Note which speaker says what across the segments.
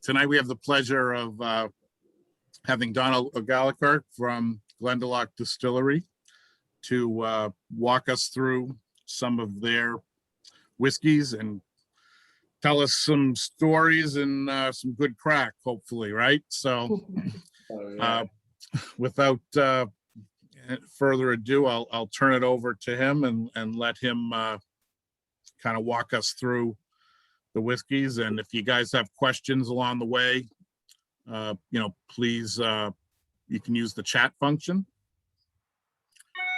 Speaker 1: tonight we have the pleasure of having Donald O'Gallagher from Glendalough Distillery to walk us through some of their whiskeys and tell us some stories and some good crack, hopefully, right? So without further ado, I'll turn it over to him and let him kind of walk us through the whiskeys. And if you guys have questions along the way, please, you can use the chat function,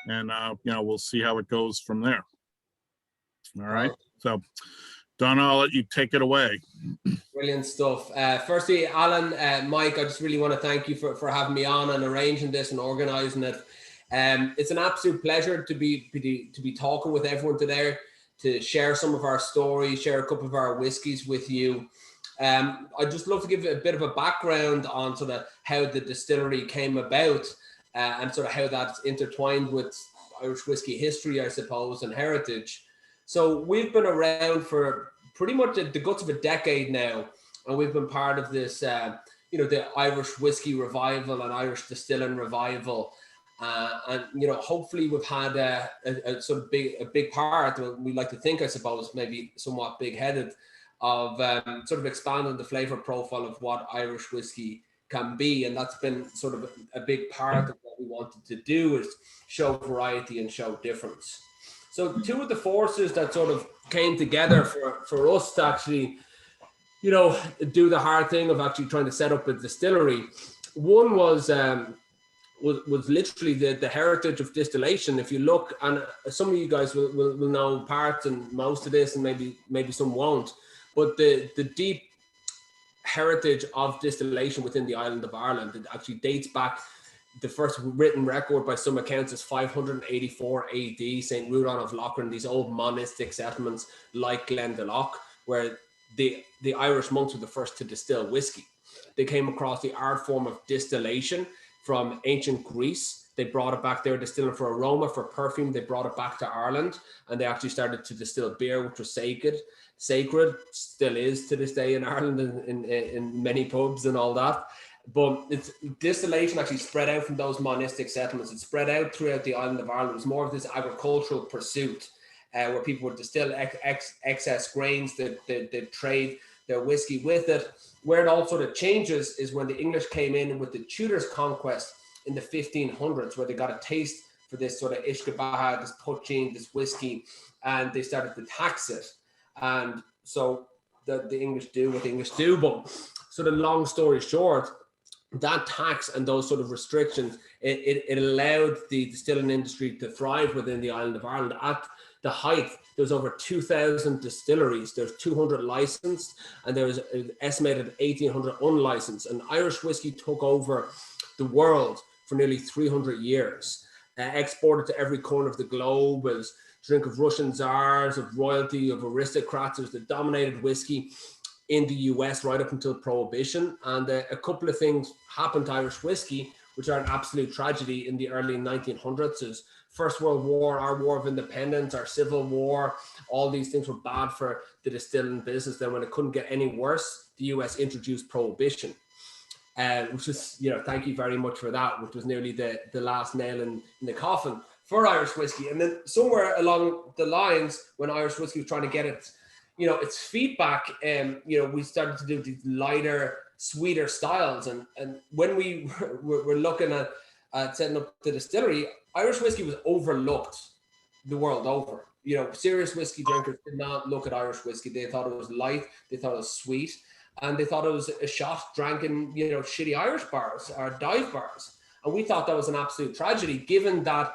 Speaker 1: and we'll see how it goes from there. All right. So Donna, I'll let you take it away.
Speaker 2: Brilliant stuff. Firstly, Alan, Mike, I just really want to thank you for having me on and arranging this and organizing it. It's an absolute pleasure to be talking with everyone today, to share some of our stories, share a couple of our whiskeys with you. I'd just love to give a bit of a background on sort of how the distillery came about and sort of how that's intertwined with Irish whiskey history, I suppose, and heritage. So we've been around for pretty much the guts of a decade now, and we've been part of this, the Irish whiskey revival and Irish distilling revival. Hopefully we've had a sort of big part, we like to think, I suppose, maybe somewhat big-headed, of sort of expanding the flavor profile of what Irish whiskey can be. And that's been sort of a big part of what we wanted to do, is show variety and show difference. So two of the forces that sort of came together for us to actually, do the hard thing of actually trying to set up a distillery. One was literally the heritage of distillation. If you look, and some of you guys will know parts and most of this, and maybe some won't, but the deep heritage of distillation within the island of Ireland, it actually dates back. The first written record by some accounts is 584 AD, St. Rudon of Lochran, these old monastic settlements like Glendalough, where the Irish monks were the first to distill whiskey. They came across the art form of distillation from ancient Greece. They brought it back. They were distilling for aroma, for perfume. They brought it back to Ireland, and they actually started to distill beer, which was sacred, still is to this day in Ireland, in many pubs and all that. But distillation actually spread out from those monastic settlements. It spread out throughout the island of Ireland. It was more of this agricultural pursuit where people would distill excess grains, they'd trade their whiskey with it. Where it all sort of changes is when the English came in with the Tudors' conquest in the 1500s, where they got a taste for this sort of Ishkabaha, this poaching, this whiskey, and they started to tax it. And so the English do what the English do. But sort of long story short, that tax and those sort of restrictions, it allowed the distilling industry to thrive within the island of Ireland. At the height, there's over 2,000 distilleries, there's 200 licensed, and there's an estimated 1,800 unlicensed. And Irish whiskey took over the world for nearly 300 years, exported to every corner of the globe, was drink of Russian czars, of royalty, of aristocrats. It was the dominated whiskey in the US right up until Prohibition. And a couple of things happened to Irish whiskey, which are an absolute tragedy in the early 1900s. Is First World War, our War of Independence, our Civil War, all these things were bad for the distilling business. Then when it couldn't get any worse, the US introduced Prohibition, which is, thank you very much for that, which was nearly the last nail in the coffin for Irish whiskey. And then somewhere along the lines, when Irish whiskey was trying to get its feedback, we started to do these lighter, sweeter styles. And when we were looking at setting up the distillery, Irish whiskey was overlooked the world over. Serious whiskey drinkers did not look at Irish whiskey. They thought it was light, they thought it was sweet, and they thought it was a shot drank in, shitty Irish bars or dive bars. And we thought that was an absolute tragedy, given that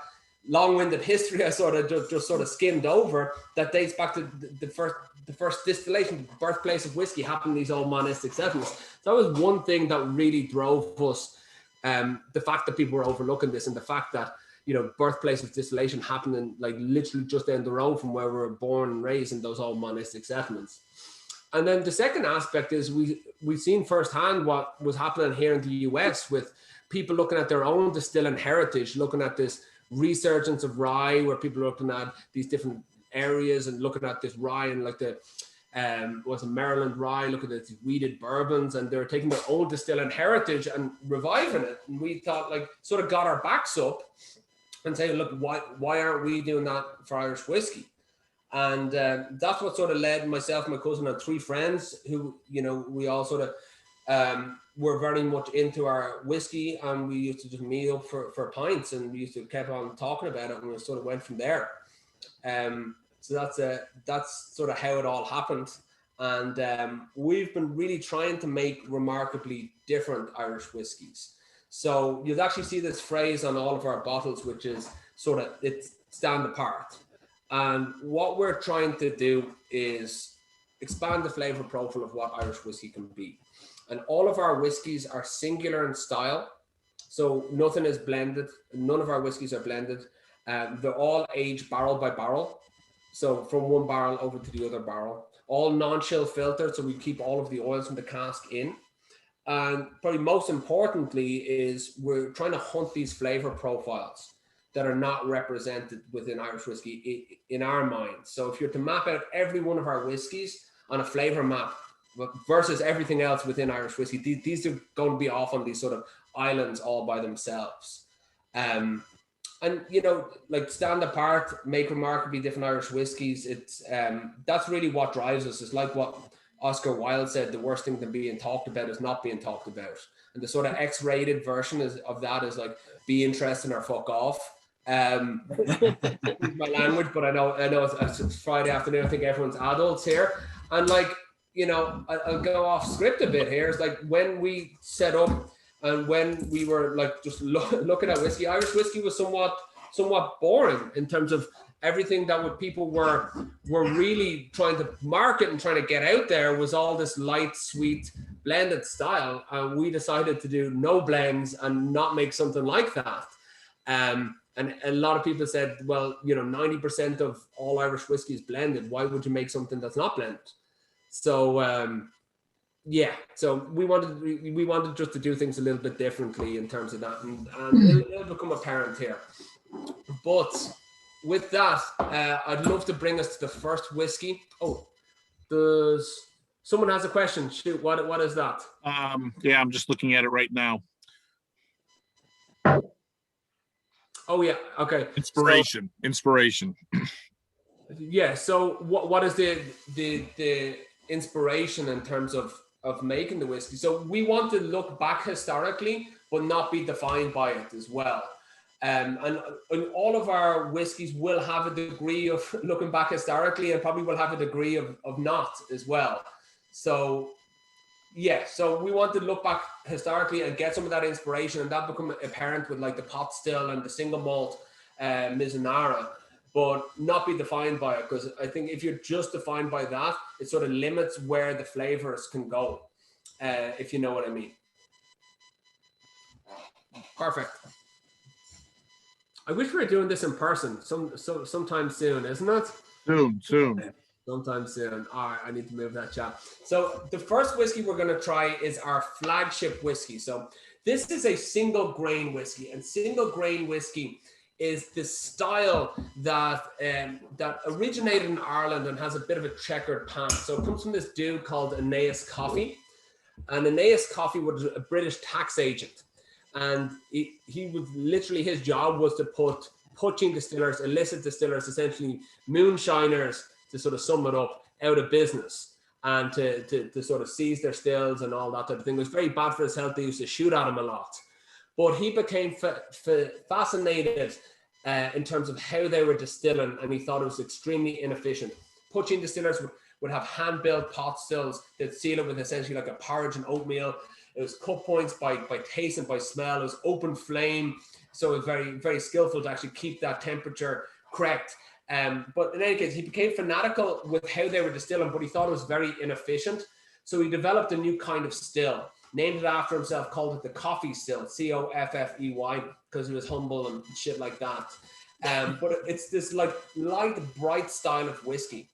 Speaker 2: long-winded history I sort of just sort of skimmed over that dates back to the first distillation, the birthplace of whiskey happened in these old monastic settlements. That was one thing that really drove us, the fact that people were overlooking this, and the fact that birthplace of distillation happened in literally just down the road from where we were born and raised in those old monastic settlements. And then the second aspect is we've seen firsthand what was happening here in the US with people looking at their own distilling heritage, looking at this resurgence of rye, where people are looking at these different areas and looking at this rye and was a Maryland rye, look at these weeded bourbons, and they're taking their old distilling heritage and reviving it. And we thought, like, sort of got our backs up and saying, look, why aren't we doing that for Irish whiskey? And that's what sort of led myself, my cousin, and 3 friends who, you know, we all sort of were very much into our whiskey, and we used to just meet up for pints, and we used to keep on talking about it, and we sort of went from there. So that's sort of how it all happened. And we've been really trying to make remarkably different Irish whiskies. So you'll actually see this phrase on all of our bottles, which is sort of, it's stand apart. And what we're trying to do is expand the flavor profile of what Irish whiskey can be. And all of our whiskies are singular in style. So nothing is blended. None of our whiskies are blended. They're all aged barrel by barrel. So from one barrel over to the other barrel, all non-chill filtered. So we keep all of the oils from the cask in. And probably most importantly is we're trying to hunt these flavor profiles that are not represented within Irish whiskey in our minds. So if you're to map out every one of our whiskies on a flavor map versus everything else within Irish whiskey, these are going to be off on these sort of islands all by themselves. And, you know, like stand apart, make remarkably different Irish whiskies. It's that's really what drives us. It's like what Oscar Wilde said, the worst thing than being talked about is not being talked about. And the sort of X-rated version of that is like, be interesting or fuck off. My language, but I know it's Friday afternoon. I think everyone's adults here. And like, you know, I'll go off script a bit here. It's like when we set up and when we were like just looking at whiskey, Irish whiskey was somewhat boring in terms of everything that what people were really trying to market and trying to get out there was all this light, sweet, blended style. And we decided to do no blends and not make something like that. And a lot of people said, well, you know, 90% of all Irish whiskey is blended. Why would you make something that's not blended? So, yeah, so we wanted just to do things a little bit differently in terms of that. And it'll become apparent here. But with that, I'd love to bring us to the first whiskey. Oh, someone has a question? Shoot, what is that?
Speaker 1: Yeah, I'm just looking at it right now.
Speaker 2: Oh yeah, okay.
Speaker 1: Inspiration.
Speaker 2: Yeah. So what is the inspiration in terms of making the whiskey? So we want to look back historically, but not be defined by it as well. And all of our whiskies will have a degree of looking back historically, and probably will have a degree of not as well. So yeah, so we want to look back historically and get some of that inspiration, and that become apparent with like the pot still and the single malt Mizunara, but not be defined by it, because I think if you're just defined by that, it sort of limits where the flavors can go, if you know what I mean. Perfect. I wish we were doing this in person sometime soon, isn't it?
Speaker 1: Soon.
Speaker 2: Sometime soon. All right, I need to move that chat. So the first whiskey we're going to try is our flagship whiskey. So this is a single grain whiskey, and single grain whiskey is the style that that originated in Ireland and has a bit of a checkered past. So it comes from this dude called Aeneas Coffey, and Aeneas Coffey was a British tax agent. And he would literally, his job was to put poaching distillers, illicit distillers, essentially moonshiners, to sort of sum it up, out of business, and to sort of seize their stills and all that type of thing. It was very bad for his health. They used to shoot at him a lot. But he became fascinated in terms of how they were distilling, and he thought it was extremely inefficient. Poaching distillers would have hand-built pot stills. They'd seal it with essentially like a porridge and oatmeal. It was cut points by taste and by smell. It was open flame. So it was very, very skillful to actually keep that temperature correct. But in any case, he became fanatical with how they were distilling, but he thought it was very inefficient. So he developed a new kind of still, named it after himself, called it the coffee still, Coffey, because he was humble and shit like that. But it's this like light, bright style of whiskey.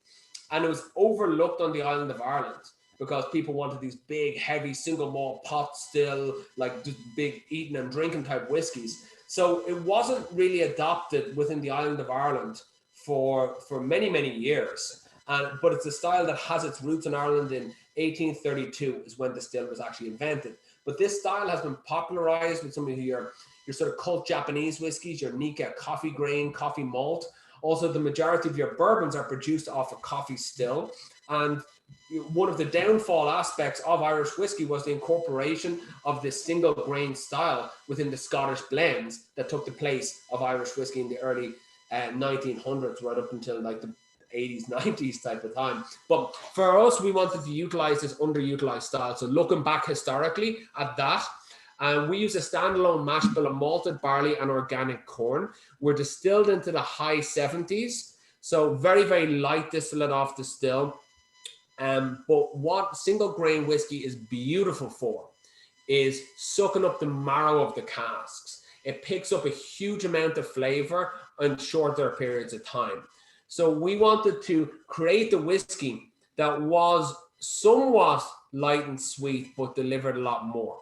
Speaker 2: And it was overlooked on the island of Ireland, because people wanted these big, heavy, single malt pot still, like just big eating and drinking type whiskies. So it wasn't really adopted within the island of Ireland for many, many years. But it's a style that has its roots in Ireland in 1832 is when the still was actually invented. But this style has been popularized with some of your sort of cult Japanese whiskeys, your Nika coffee grain, coffee malt. Also, the majority of your bourbons are produced off a coffee still. And one of the downfall aspects of Irish whiskey was the incorporation of this single grain style within the Scottish blends that took the place of Irish whiskey in the early 1900s, right up until like the 80s, 90s type of time. But for us, we wanted to utilize this underutilized style. So looking back historically at that, we use a standalone mash bill of malted barley and organic corn. We're distilled into the high 70s. So very, very light distillate off the still. But what single grain whiskey is beautiful for is sucking up the marrow of the casks. It picks up a huge amount of flavor in shorter periods of time. So we wanted to create the whiskey that was somewhat light and sweet, but delivered a lot more.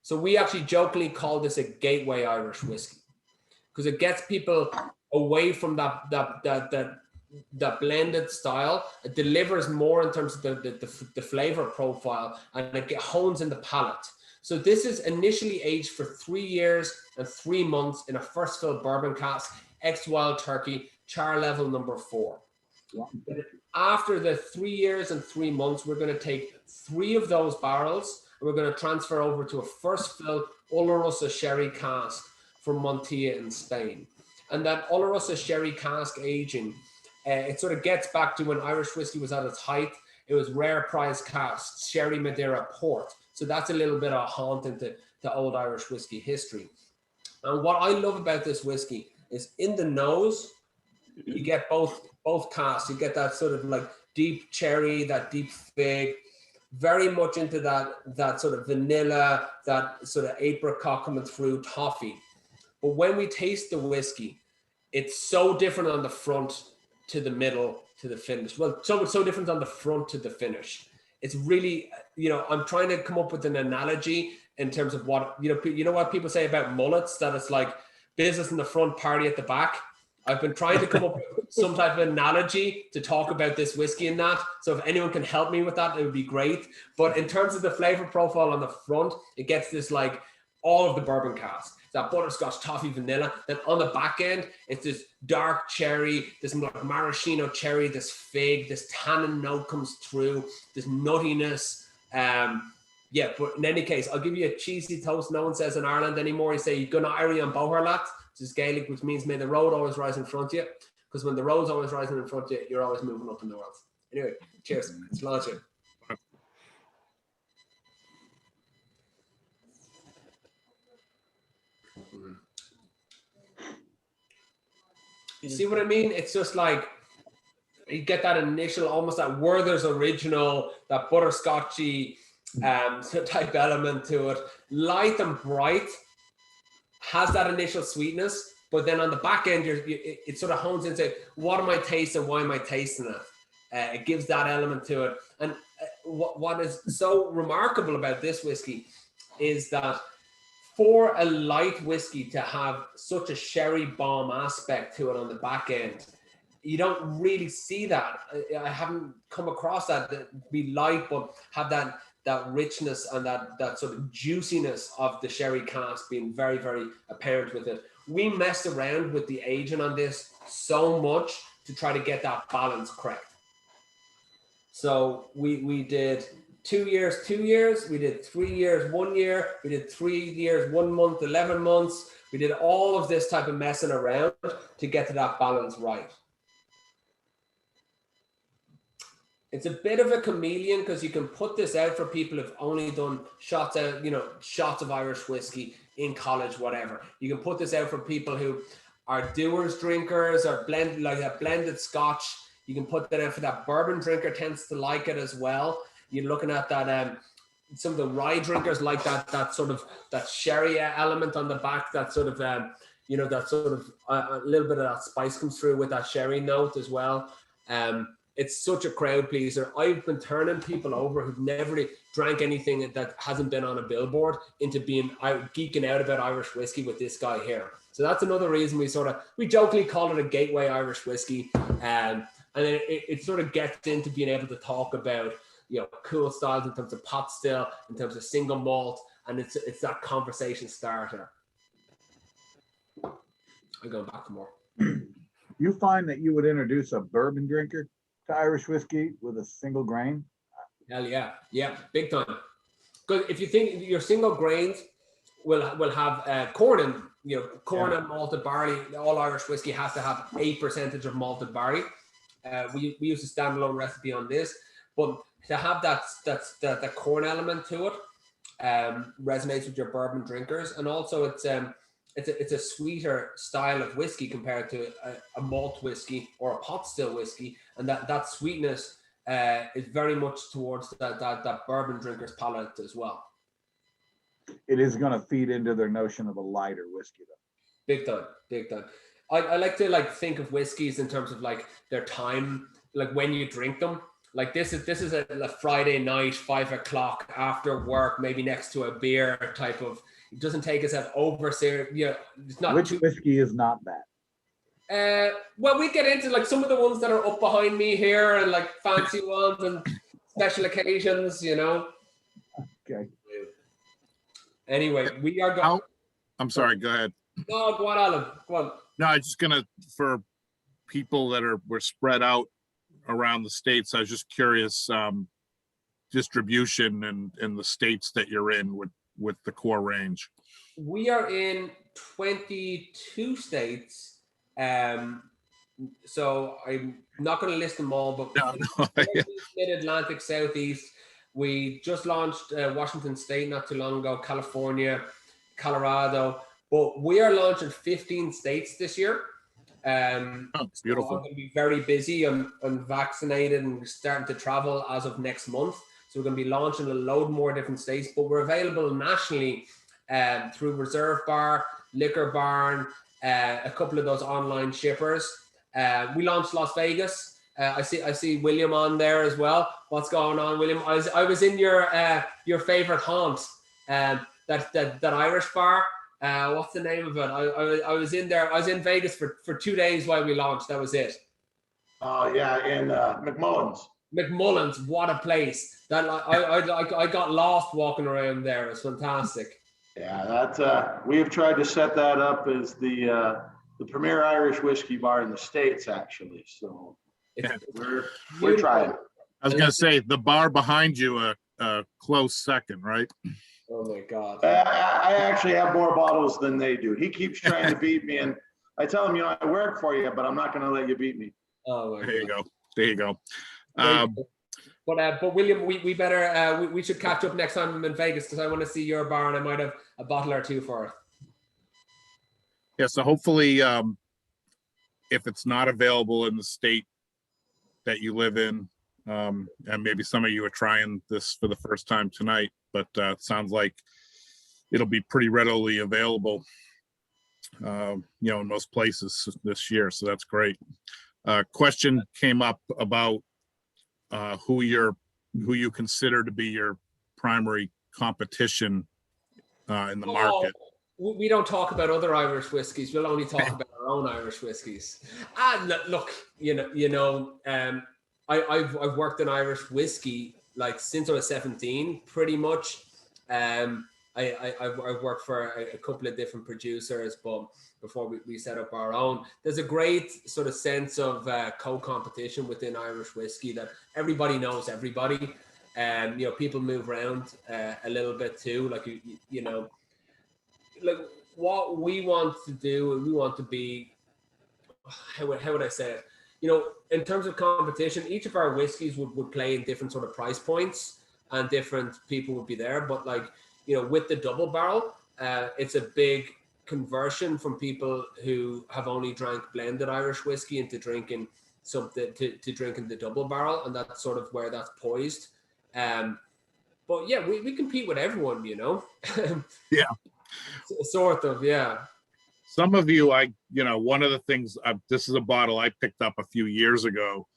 Speaker 2: So we actually jokingly call this a gateway Irish whiskey because it gets people away from that blended style. It delivers more in terms of the flavor profile, and it hones in the palate. So this is initially aged for 3 years and 3 months in a first fill bourbon cask, ex-wild turkey, char level number 4. Yeah. After the 3 years and 3 months, we're going to take 3 of those barrels and we're going to transfer over to a first fill Olorosa sherry cask from Montilla in Spain. And that Olorosa sherry cask aging, it sort of gets back to when Irish whiskey was at its height. It was rare prize casks, sherry, Madeira, port. So that's a little bit of a haunt into old Irish whiskey history. And what I love about this whiskey is in the nose, you get both casks. You get that sort of like deep cherry, that deep fig, very much into that sort of vanilla, that sort of apricot coming through, toffee. But when we taste the whiskey, it's so different on the front to the middle to the finish. Well, so different on the front to the finish. It's really, I'm trying to come up with an analogy in terms of what, you know what people say about mullets, that it's like business in the front, party at the back. I've been trying to come up with some type of analogy to talk about this whiskey in that. So if anyone can help me with that, it would be great. But in terms of the flavor profile on the front, it gets this like all of the bourbon cask. That butterscotch, toffee, vanilla. Then on the back end, it's this dark cherry, this like maraschino cherry, this fig, this tannin note comes through, this nuttiness. But in any case, I'll give you a cheesy toast. No one says in Ireland anymore. You say, "You're gonna Irie on Boherlat," which is Gaelic, which means may the road always rise in front of you. Because when the road's always rising in front of you, you're always moving up in the world. Anyway, cheers. It's launch it. You see what I mean? It's just like you get that initial, almost that Werther's original, that butterscotchy type element to it. Light and bright, has that initial sweetness, but then on the back end, it sort of hones into what am I tasting? Why am I tasting it? It gives that element to it. And what is so remarkable about this whiskey is that for a light whiskey to have such a sherry bomb aspect to it on the back end, you don't really see that. I haven't come across that be light, but have that richness and that sort of juiciness of the sherry cask being very, very apparent with it. We messed around with the aging on this so much to try to get that balance correct. So we did 2 years, 2 years. We did 3 years, 1 year. We did 3 years, 1 month, 11 months. We did all of this type of messing around to get to that balance right. It's a bit of a chameleon because you can put this out for people who've only done shots of Irish whiskey in college, whatever. You can put this out for people who are doers drinkers or blended scotch. You can put that out for that bourbon drinker, tends to like it as well. You're looking at that, some of the rye drinkers like that sort of that sherry element on the back, that sort of, that sort of a little bit of that spice comes through with that sherry note as well. It's such a crowd pleaser. I've been turning people over who've never really drank anything that hasn't been on a billboard into geeking out about Irish whiskey with this guy here. So that's another reason we jokingly call it a gateway Irish whiskey. and then it sort of gets into being able to talk about, you know, cool styles in terms of pot still, in terms of single malt, and it's that conversation starter. I'm going back for more.
Speaker 3: You find that you would introduce a bourbon drinker to Irish whiskey with a single grain?
Speaker 2: Hell yeah, yeah, big time. Because if you think your single grains will have corn and, you know, corn and malted barley. All Irish whiskey has to have 8% of malted barley. We use a standalone recipe on this, but to have that corn element to it resonates with your bourbon drinkers, and also it's a sweeter style of whiskey compared to a malt whiskey or a pot still whiskey, and that sweetness is very much towards that bourbon drinker's palate as well.
Speaker 3: It is going to feed into their notion of a lighter whiskey, though.
Speaker 2: Big time, big time. I like to think of whiskeys in terms of like their time, like when you drink them. Like this is a Friday night, 5 o'clock after work, maybe next to a beer type of. It doesn't take us out over serious. You know, it's not.
Speaker 3: Which whiskey is not that?
Speaker 2: Well, we get into like some of the ones that are up behind me here, and like fancy ones and special occasions, you know.
Speaker 3: Okay.
Speaker 2: Anyway, we are going.
Speaker 1: I'm sorry. Go ahead.
Speaker 2: No, go on, Alan. Go on.
Speaker 1: No, I was just gonna, for people that were spread out around the states, I was just curious, distribution in the states that you're in with the core range.
Speaker 2: We are in 22 states. So I'm not going to list them all, but Mid-Atlantic, Southeast. We just launched Washington State not too long ago, California, Colorado, but we are launching 15 states this year.
Speaker 1: Beautiful.
Speaker 2: So I'm going to be very busy. I'm vaccinated and starting to travel as of next month. So we're going to be launching a load more different states, but we're available nationally through Reserve Bar, Liquor Barn, a couple of those online shippers. We launched Las Vegas. I see William on there as well. What's going on, William? I was in your favorite haunt, that Irish bar. What's the name of it? I was in there. I was in Vegas for 2 days while we launched. That was it.
Speaker 4: Oh yeah, in McMullen's.
Speaker 2: McMullen's, what a place! That I got lost walking around there. It's fantastic.
Speaker 4: Yeah, that we have tried to set that up as the premier Irish whiskey bar in the States, actually. So we're trying.
Speaker 1: I was gonna say the bar behind you a close second, right?
Speaker 2: Oh my God.
Speaker 4: I actually have more bottles than they do. He keeps trying to beat me, and I tell him, I work for you, but I'm not going to let you beat me.
Speaker 2: Oh my
Speaker 1: God. There you go.
Speaker 2: But William, we better we should catch up next time I'm in Vegas, because I want to see your bar and I might have a bottle or two for it.
Speaker 1: Yeah, so hopefully, if it's not available in the state that you live in, and maybe some of you are trying this for the first time tonight, but it sounds like it'll be pretty readily available, in most places this year. So that's great. Question came up about who you consider to be your primary competition in the market.
Speaker 2: We don't talk about other Irish whiskies. We'll only talk about our own Irish whiskies. Look, I've worked in Irish whiskey like since I was 17, pretty much. I've worked for a couple of different producers, but before we set up our own, there's a great sort of sense of co-competition within Irish whiskey, that everybody knows everybody, and people move around a little bit too. Like like what we want to do, we want to be, how would I say it? In terms of competition, each of our whiskeys would play in different sort of price points, and different people would be there. But with the double barrel, it's a big conversion from people who have only drank blended Irish whiskey into drinking something to drinking the double barrel, and that's sort of where that's poised. But yeah, we compete with everyone,
Speaker 1: Yeah.
Speaker 2: Sort of, yeah.
Speaker 1: Some of you, one of the things, this is a bottle I picked up a few years ago.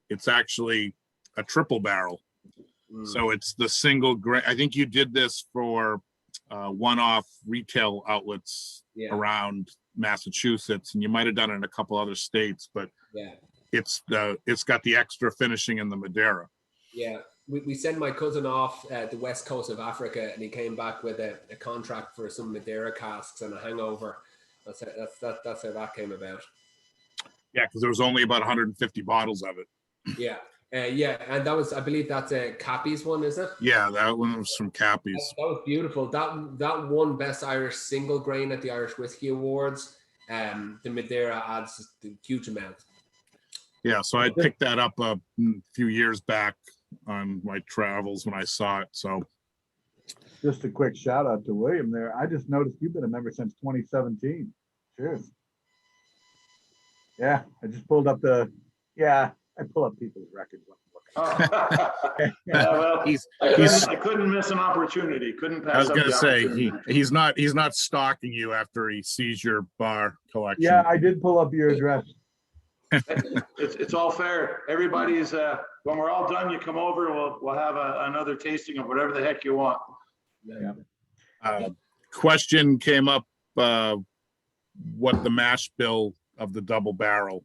Speaker 1: It's actually a triple barrel. So it's the single grain. I think you did this for one-off retail outlets around Massachusetts, and you might have done it in a couple other states, but it's got the extra finishing in the Madeira.
Speaker 2: Yeah, we sent my cousin off the west coast of Africa, and he came back with a contract for some Madeira casks and a hangover. That's how that came about.
Speaker 1: Yeah, because there was only about 150 bottles of it.
Speaker 2: Yeah. Yeah, and that was, I believe that's a Cappy's one, is it?
Speaker 1: Yeah, that one was from Cappy's.
Speaker 2: That was beautiful. That won Best Irish Single Grain at the Irish Whiskey Awards. The Madeira adds a huge amount.
Speaker 1: Yeah, so I picked that up a few years back on my travels when I saw it. So
Speaker 3: Just a quick shout out to William there. I just noticed you've been a member since 2017. Cheers. Yeah, I just pulled up I pull up people's records.
Speaker 4: Yeah, well, I couldn't miss an opportunity. Couldn't pass.
Speaker 1: I was
Speaker 4: up
Speaker 1: going to
Speaker 4: the
Speaker 1: say
Speaker 4: opportunity.
Speaker 1: he's not stalking you after he sees your bar collection.
Speaker 3: Yeah, I did pull up your address.
Speaker 4: It's all fair. Everybody's when we're all done, you come over. We'll have another tasting of whatever the heck you want.
Speaker 3: Yeah.
Speaker 1: Question came up: what the mash bill of the double barrel?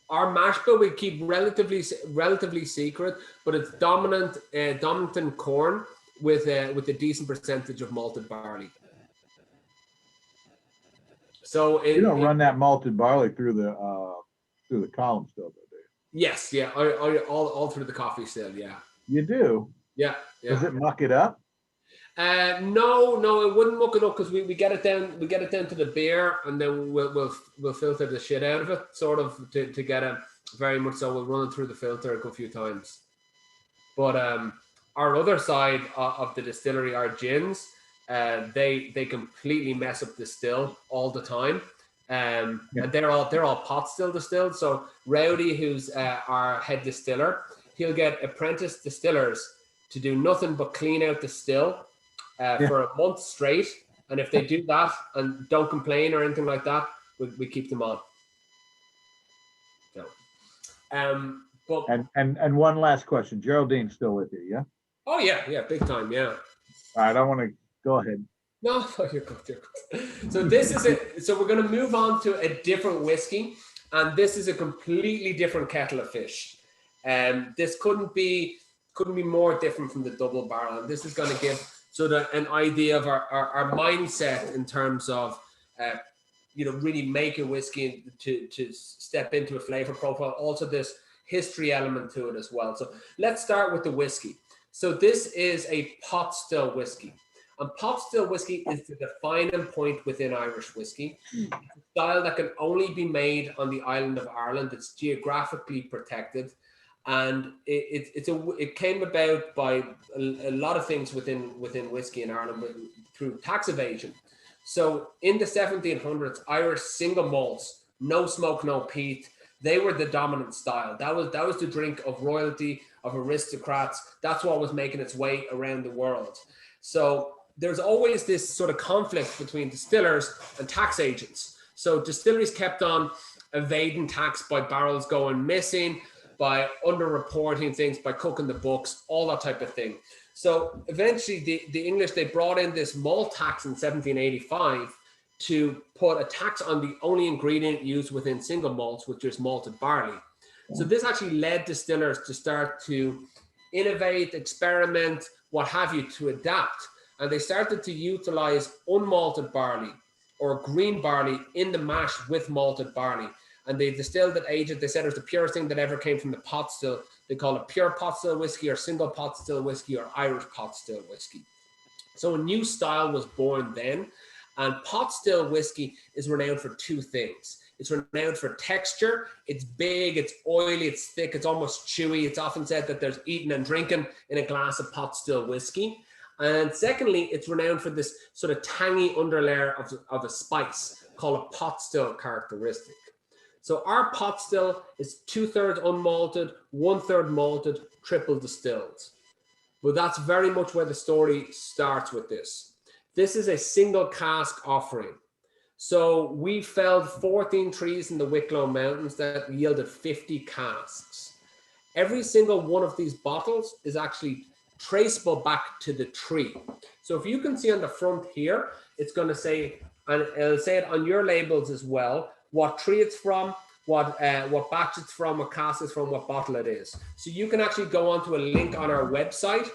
Speaker 2: Our mash bill we keep relatively secret, but it's dominant in corn with a decent percentage of malted barley. So
Speaker 3: You don't run that malted barley through the column still, though, do you?
Speaker 2: Yes, yeah, all through the coffee still, yeah.
Speaker 3: You do?
Speaker 2: Yeah.
Speaker 3: Does it muck it up?
Speaker 2: No, it wouldn't muck it up because we get it down to the beer, and then we'll filter the shit out of it, sort of to get it very much so. We'll run it through the filter a good few times. But our other side of the distillery, our gins, they completely mess up the still all the time. And they're all pot still distilled. So Rowdy, who's our head distiller, he'll get apprentice distillers to do nothing but clean out the still for a month straight. And if they do that and don't complain or anything like that, we keep them on. So, but
Speaker 3: And one last question. Geraldine's still with you, yeah?
Speaker 2: oh yeah, big time, yeah.
Speaker 3: All right, I want to go ahead.
Speaker 2: No, you're good. So we're going to move on to a different whiskey, and this is a completely different kettle of fish. This couldn't be more different from the double barrel, and this is going to give sort of an idea of our mindset in terms of really making whiskey to step into a flavor profile. Also, this history element to it as well. So let's start with the whiskey. So this is a pot still whiskey. And pot still whiskey is the defining point within Irish whiskey. It's a style that can only be made on the island of Ireland. It's geographically protected. And it came about by a lot of things within whiskey in Ireland through tax evasion. So in the 1700s, Irish single malts, no smoke, no peat, they were the dominant style. That was the drink of royalty, of aristocrats. That's what was making its way around the world. So there's always this sort of conflict between distillers and tax agents. So distilleries kept on evading tax by barrels going missing, by underreporting things, by cooking the books, all that type of thing. So eventually the English, they brought in this malt tax in 1785 to put a tax on the only ingredient used within single malts, which is malted barley. So this actually led distillers to start to innovate, experiment, what have you, to adapt. And they started to utilize unmalted barley or green barley in the mash with malted barley. And they distilled it, aged it. They said it was the purest thing that ever came from the pot still. They call it pure pot still whiskey or single pot still whiskey or Irish pot still whiskey. So a new style was born then. And pot still whiskey is renowned for two things. It's renowned for texture. It's big, it's oily, it's thick, it's almost chewy. It's often said that there's eating and drinking in a glass of pot still whiskey. And secondly, it's renowned for this sort of tangy underlayer of a spice called a pot still characteristic. So our pot still is 2/3 unmalted, 1/3 malted, triple distilled. But that's very much where the story starts with this. This is a single cask offering. So we felled 14 trees in the Wicklow Mountains that yielded 50 casks. Every single one of these bottles is actually traceable back to the tree. So if you can see on the front here, it's going to say, and it'll say it on your labels as well, what tree it's from, what batch it's from, what cask it's from, what bottle it is. So you can actually go onto a link on our website,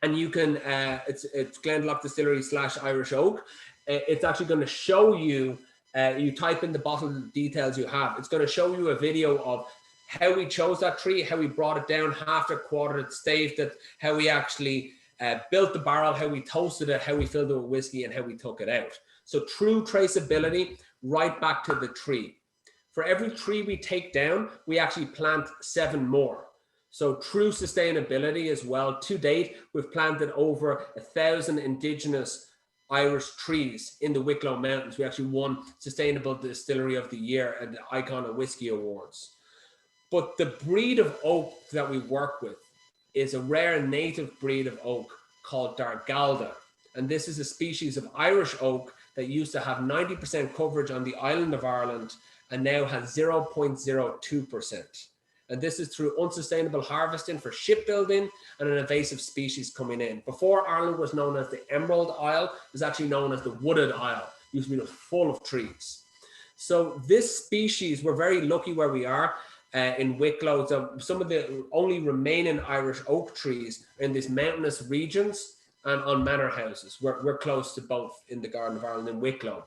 Speaker 2: and you can it's Glendalough Distillery /Irish Oak. It's actually going to show you. You type in the bottle details you have. It's going to show you a video of how we chose that tree, how we brought it down, half it, quartered it, staved it, how we actually built the barrel, how we toasted it, how we filled it with whiskey, and how we took it out. So true traceability right back to the tree. For every tree we take down, we actually plant 7 more. So true sustainability as well. To date, we've planted over 1,000 indigenous Irish trees in the Wicklow Mountains. We actually won Sustainable Distillery of the Year at the Icon of Whiskey Awards. But the breed of oak that we work with is a rare native breed of oak called Glendalough. And this is a species of Irish oak that used to have 90% coverage on the island of Ireland and now has 0.02%. And this is through unsustainable harvesting for shipbuilding and an invasive species coming in. Before Ireland was known as the Emerald Isle, it was actually known as the Wooded Isle. It used to be full of trees. So this species, we're very lucky where we are in Wicklow. So some of the only remaining Irish oak trees are in these mountainous regions and on manor houses. We're close to both in the Garden of Ireland and Wicklow.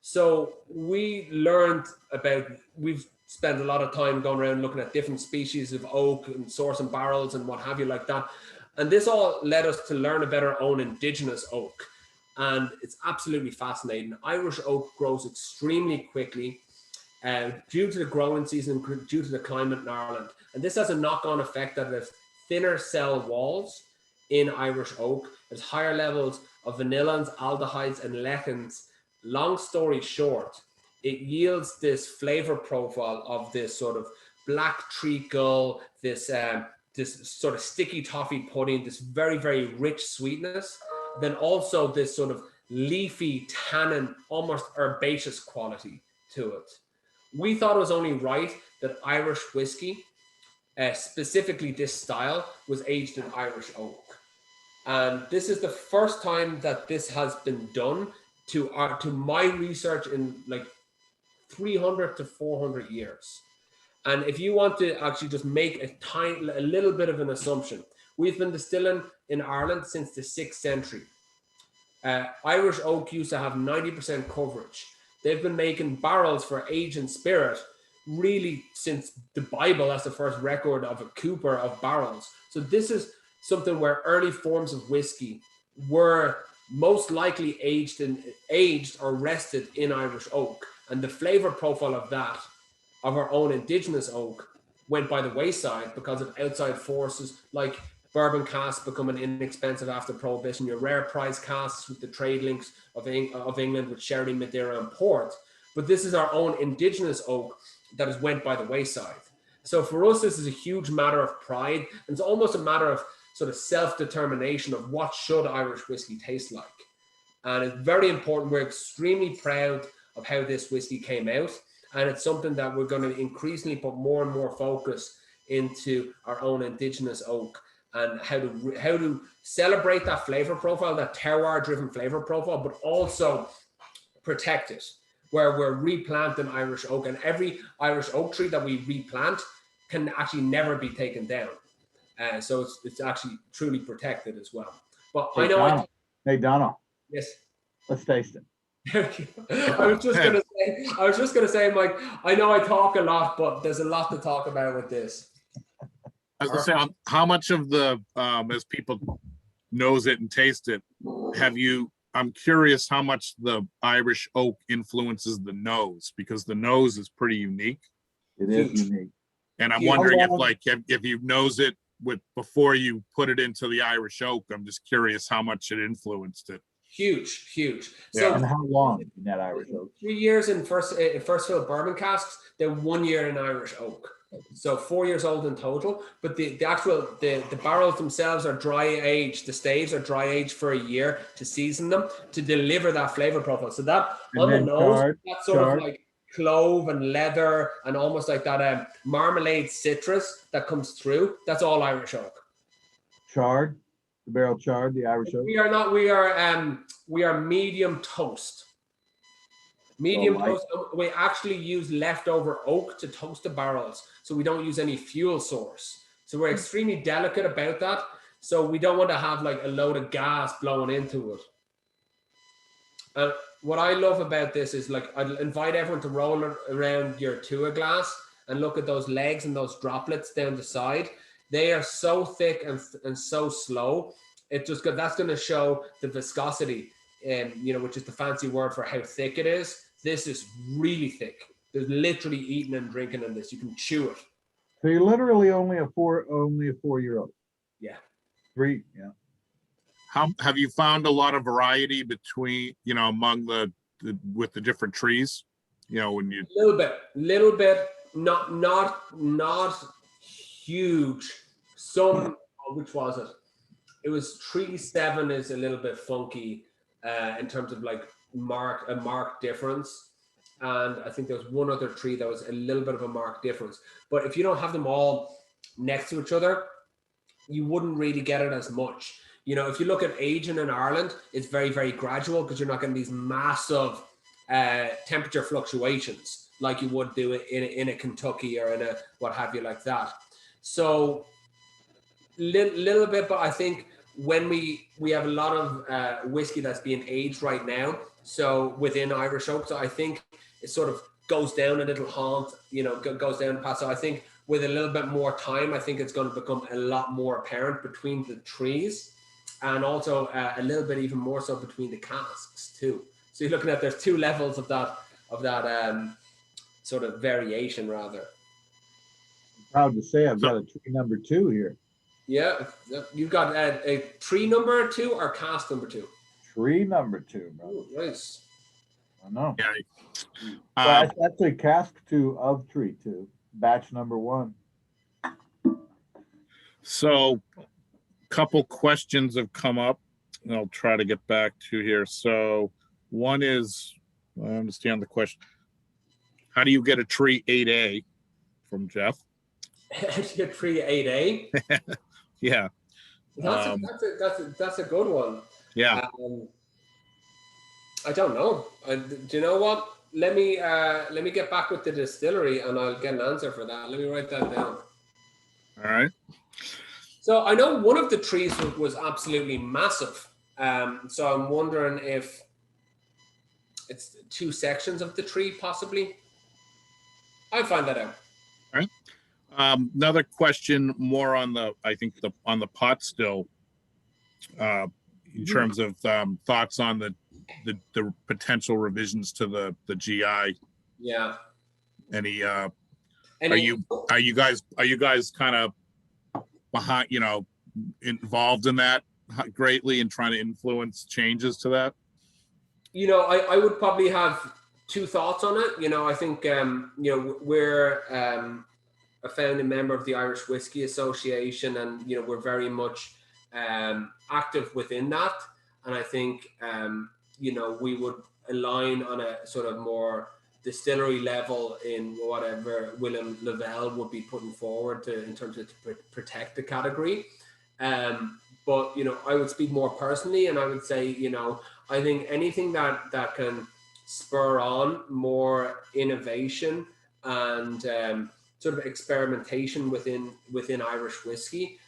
Speaker 2: So we learned about, we've spent a lot of time going around looking at different species of oak and sourcing barrels and what have you like that. And this all led us to learn about our own indigenous oak. And it's absolutely fascinating. Irish oak grows extremely quickly due to the growing season, due to the climate in Ireland. And this has a knock-on effect that there's thinner cell walls in Irish oak. There's higher levels of vanillins, aldehydes, and lectins. Long story short, it yields this flavor profile of this sort of black treacle, this sort of sticky toffee pudding, this very, very rich sweetness. Then also this sort of leafy, tannin, almost herbaceous quality to it. We thought it was only right that Irish whiskey, specifically this style, was aged in Irish oak. And this is the first time that this has been done to my research in like 300 to 400 years. And if you want to actually just make a little bit of an assumption, we've been distilling in Ireland since the 6th century. Irish oak used to have 90% coverage. They've been making barrels for age and spirit really since the Bible. That's the first record of a cooper of barrels. So this is something where early forms of whiskey were most likely aged or rested in Irish oak. And the flavor profile of that, of our own indigenous oak, went by the wayside because of outside forces like bourbon casks becoming inexpensive after Prohibition, your rare price casks with the trade links of England with sherry, Madeira, and port. But this is our own indigenous oak that has went by the wayside. So for us, this is a huge matter of pride. And it's almost a matter of sort of self-determination of what should Irish whiskey taste like. And it's very important. We're extremely proud of how this whiskey came out. And it's something that we're going to increasingly put more and more focus into our own indigenous oak and how to celebrate that flavor profile, that terroir-driven flavor profile, but also protect it, where we're replanting Irish oak. And every Irish oak tree that we replant can actually never be taken down. So it's actually truly protected as well. But
Speaker 3: Hey,
Speaker 2: I know.
Speaker 3: Donald. Hey, Donald.
Speaker 2: Yes.
Speaker 3: Let's taste it.
Speaker 2: I was just gonna say, Mike, I know I talk a lot, but there's a lot to talk about with this.
Speaker 1: I was gonna say, how much of the, as people knows it and taste it, I'm curious how much the Irish oak influences the nose, because the nose is pretty unique.
Speaker 3: It is unique.
Speaker 1: And I'm wondering if you nose it before you put it into the Irish oak. I'm just curious how much it influenced it.
Speaker 2: Huge.
Speaker 1: Yeah.
Speaker 2: So,
Speaker 3: and how long in that Irish oak?
Speaker 2: 3 years in first fill bourbon casks, then 1 year in Irish oak. So 4 years old in total. But the barrels themselves are dry aged. The staves are dry aged for a year to season them, to deliver that flavor profile. So that
Speaker 3: And
Speaker 2: on the
Speaker 3: then
Speaker 2: nose, that's sort of like clove and leather and almost like that marmalade citrus that comes through. That's all Irish oak.
Speaker 3: Charred, the barrel charred, the Irish oak.
Speaker 2: We are medium toast. Medium
Speaker 3: light.
Speaker 2: toast. We actually use leftover oak to toast the barrels, so we don't use any fuel source. So we're extremely delicate about that. So we don't want to have like a load of gas blowing into it. And what I love about this is, like, I'd invite everyone to roll around your Tua glass and look at those legs and those droplets down the side. They are so thick and so slow. That's going to show the viscosity, which is the fancy word for how thick it is. This is really thick. There's literally eating and drinking in this. You can chew it.
Speaker 3: So you're literally only a 4-year-old.
Speaker 2: Yeah.
Speaker 3: 3, yeah.
Speaker 1: How have you found a lot of variety between, among with the different trees? When you
Speaker 2: Little bit, not huge. Some, which was it? It was tree 7 is a little bit funky in terms of like a marked difference. And I think there was one other tree that was a little bit of a marked difference. But if you don't have them all next to each other, you wouldn't really get it as much. If you look at aging in Ireland, it's very, very gradual because you're not getting these massive temperature fluctuations like you would do it in a Kentucky or in a what have you like that. So little bit, but I think when we have a lot of whiskey that's being aged right now, so within Irish oak, so I think it sort of goes down a little haunt, goes down past. So I think with a little bit more time, I think it's going to become a lot more apparent between the trees, and also a little bit even more so between the casks too. So you're looking at, there's 2 levels of that sort of variation rather.
Speaker 3: I'm proud to say I've got a tree number 2 here.
Speaker 2: Yeah, you've got a tree number 2 or cask number 2?
Speaker 3: Tree number 2, bro.
Speaker 2: Ooh, nice.
Speaker 3: I know.
Speaker 1: Yeah.
Speaker 3: That's a cask 2 of tree 2, batch number 1.
Speaker 1: So, couple questions have come up, and I'll try to get back to here. So, one is, I understand the question. How do you get a tree 8A from Jeff?
Speaker 2: Your tree 8A.
Speaker 1: Yeah.
Speaker 2: That's a good one.
Speaker 1: Yeah.
Speaker 2: I don't know. Do you know what? Let me get back with the distillery and I'll get an answer for that. Let me write that down.
Speaker 1: All right.
Speaker 2: So I know one of the trees was absolutely massive. So I'm wondering if it's 2 sections of the tree, possibly. I'll find that out.
Speaker 1: All right. Another question, more on the pot still, in terms of thoughts on the potential revisions to the GI.
Speaker 2: Yeah.
Speaker 1: Any are you guys kind of behind, involved in that greatly and trying to influence changes to that?
Speaker 2: I would probably have 2 thoughts on it. I think we're a founding member of the Irish Whiskey Association, and we're very much active within that. And I think we would align on a sort of more distillery level in whatever William Lavelle would be putting forward in terms of to protect the category. But I would speak more personally, and I would say I think anything that can spur on more innovation and sort of experimentation within Irish whiskey,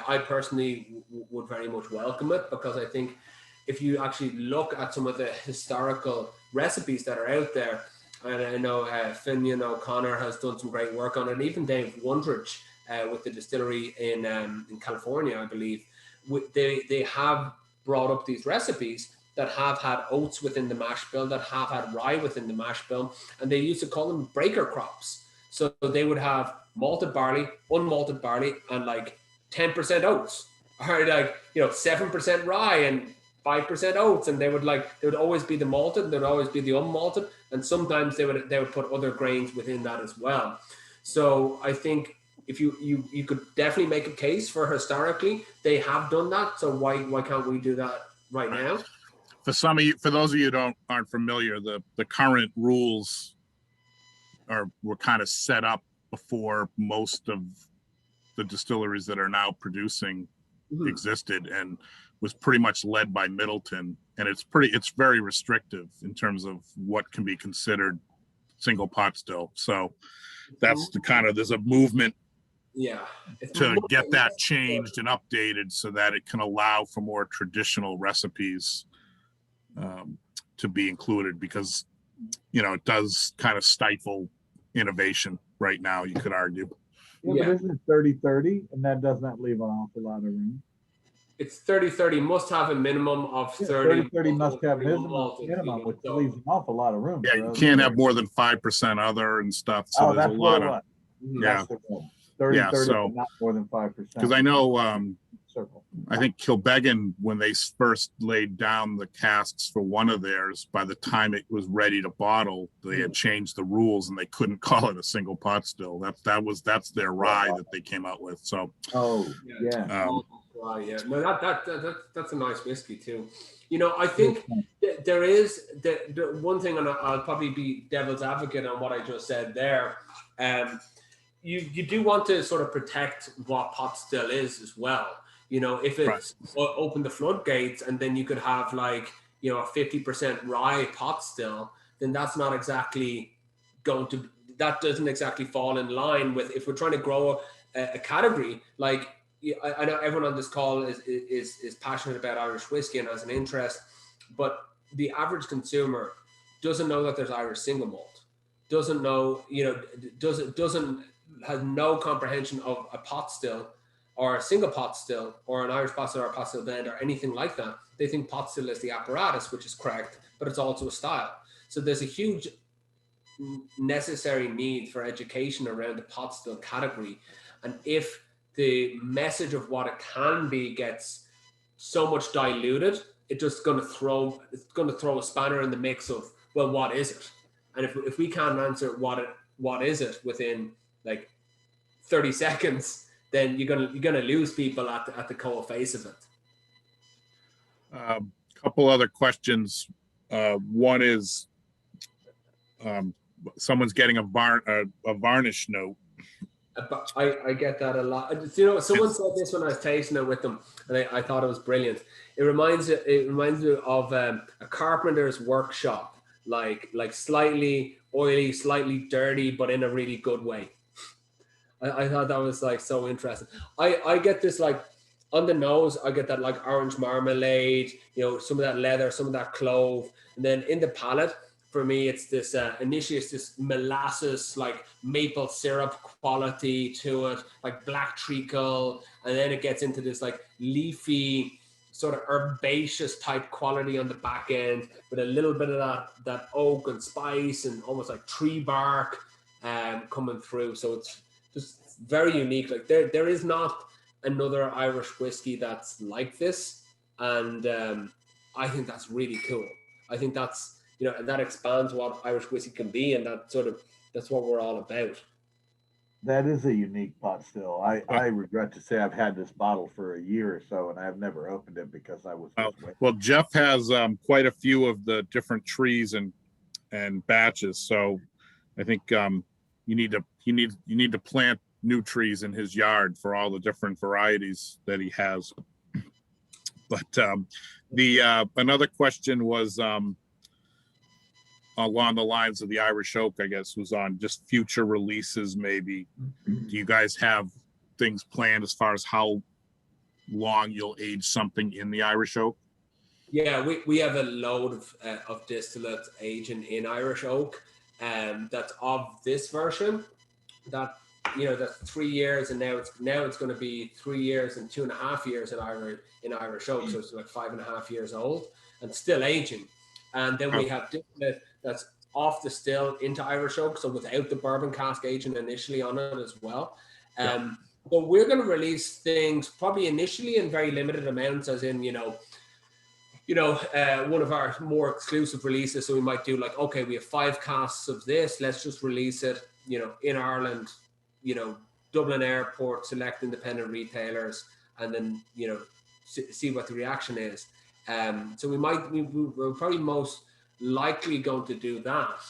Speaker 2: I personally would very much welcome it, because I think if you actually look at some of the historical recipes that are out there, and I know Finian O'Connor has done some great work on it, and even Dave Wondrich with the distillery in California, I believe, they have brought up these recipes that have had oats within the mash bill, that have had rye within the mash bill, and they used to call them breaker crops. So they would have malted barley, unmalted barley, and like 10% oats, or like 7% rye and 5% oats, and they would always be the malted, and there would always be the unmalted, and sometimes they would put other grains within that as well. So I think if you could definitely make a case for historically they have done that. So why can't we do that right now?
Speaker 1: For those of you who aren't familiar, the current rules were kind of set up before most of the distilleries that are now producing existed and was pretty much led by Middleton. And it's very restrictive in terms of what can be considered single pot still. So that's there's a movement to get that changed and updated so that it can allow for more traditional recipes to be included, because it does kind of stifle innovation right now, you could argue.
Speaker 3: But isn't it 30-30, and that does not leave an awful lot of room?
Speaker 2: It's 30-30, must have a minimum of 30.
Speaker 3: 30-30 must have minimum, which leaves an awful lot of room.
Speaker 1: Yeah, you can't have more than 5% other and stuff. So there's a lot of,
Speaker 3: yeah. 30-30,
Speaker 1: so
Speaker 3: not more than 5%.
Speaker 1: Because I know, I think Kilbeggan, when they first laid down the casks for one of theirs, by the time it was ready to bottle, they had changed the rules and they couldn't call it a single pot still. That's their rye that they came out with. So.
Speaker 2: No, that's a nice whiskey too. I think there is the one thing, and I'll probably be devil's advocate on what I just said there. You do want to sort of protect what pot still is as well. If it's open the floodgates and then you could have a 50% rye pot still, then that's not exactly that doesn't exactly fall in line with, if we're trying to grow a category. Like, I know everyone on this call is passionate about Irish whiskey and has an interest, but the average consumer doesn't know that there's Irish single malt, doesn't know, has no comprehension of a pot still or a single pot still or an Irish pot still or a pot still blend or anything like that. They think pot still is the apparatus, which is correct, but it's also a style. So there's a huge necessary need for education around the pot still category. And if the message of what it can be gets so much diluted, it's just going to throw a spanner in the mix of, well, what is it? And if we can't answer what is it within 30 seconds, then you're gonna lose people at the cold face of it.
Speaker 1: Couple other questions. One is someone's getting a varnish note.
Speaker 2: I get that a lot. Someone said this when I was tasting it with them, and I thought it was brilliant. It reminds me of a carpenter's workshop, like slightly oily, slightly dirty, but in a really good way. I thought that was so interesting. I get this on the nose, I get that orange marmalade, some of that leather, some of that clove, and then in the palate, for me, it's this initially it's this molasses, maple syrup quality to it, black treacle, and then it gets into this leafy, sort of herbaceous type quality on the back end, with a little bit of that oak and spice and almost like tree bark coming through. So it's just very unique. There is not another Irish whiskey that's like this, and I think that's really cool. I think that's that expands what Irish whiskey can be, and that's what we're all about.
Speaker 3: That is a unique pot still. I regret to say I've had this bottle for a year or so, and I've never opened it because I was.
Speaker 1: Well, Jeff has quite a few of the different trees and batches, so I think you need to plant new trees in his yard for all the different varieties that he has. But another question was along the lines of the Irish oak, I guess, was on just future releases. Maybe do you guys have things planned as far as how long you'll age something in the Irish oak?
Speaker 2: Yeah, we have a load of distillate aging in Irish oak, that's of this version. That's 3 years, and now it's going to be 3 years and 2.5 years in Irish oak, so it's 5.5 years old and still aging. And then we have distillate that's off the still into Irish oak, so without the bourbon cask aging initially on it as well. But we're going to release things probably initially in very limited amounts, as in one of our more exclusive releases. So we might do okay, we have 5 casks of this, let's just release it in Ireland, Dublin Airport, select independent retailers, and then see what the reaction is. So we're probably most likely going to do that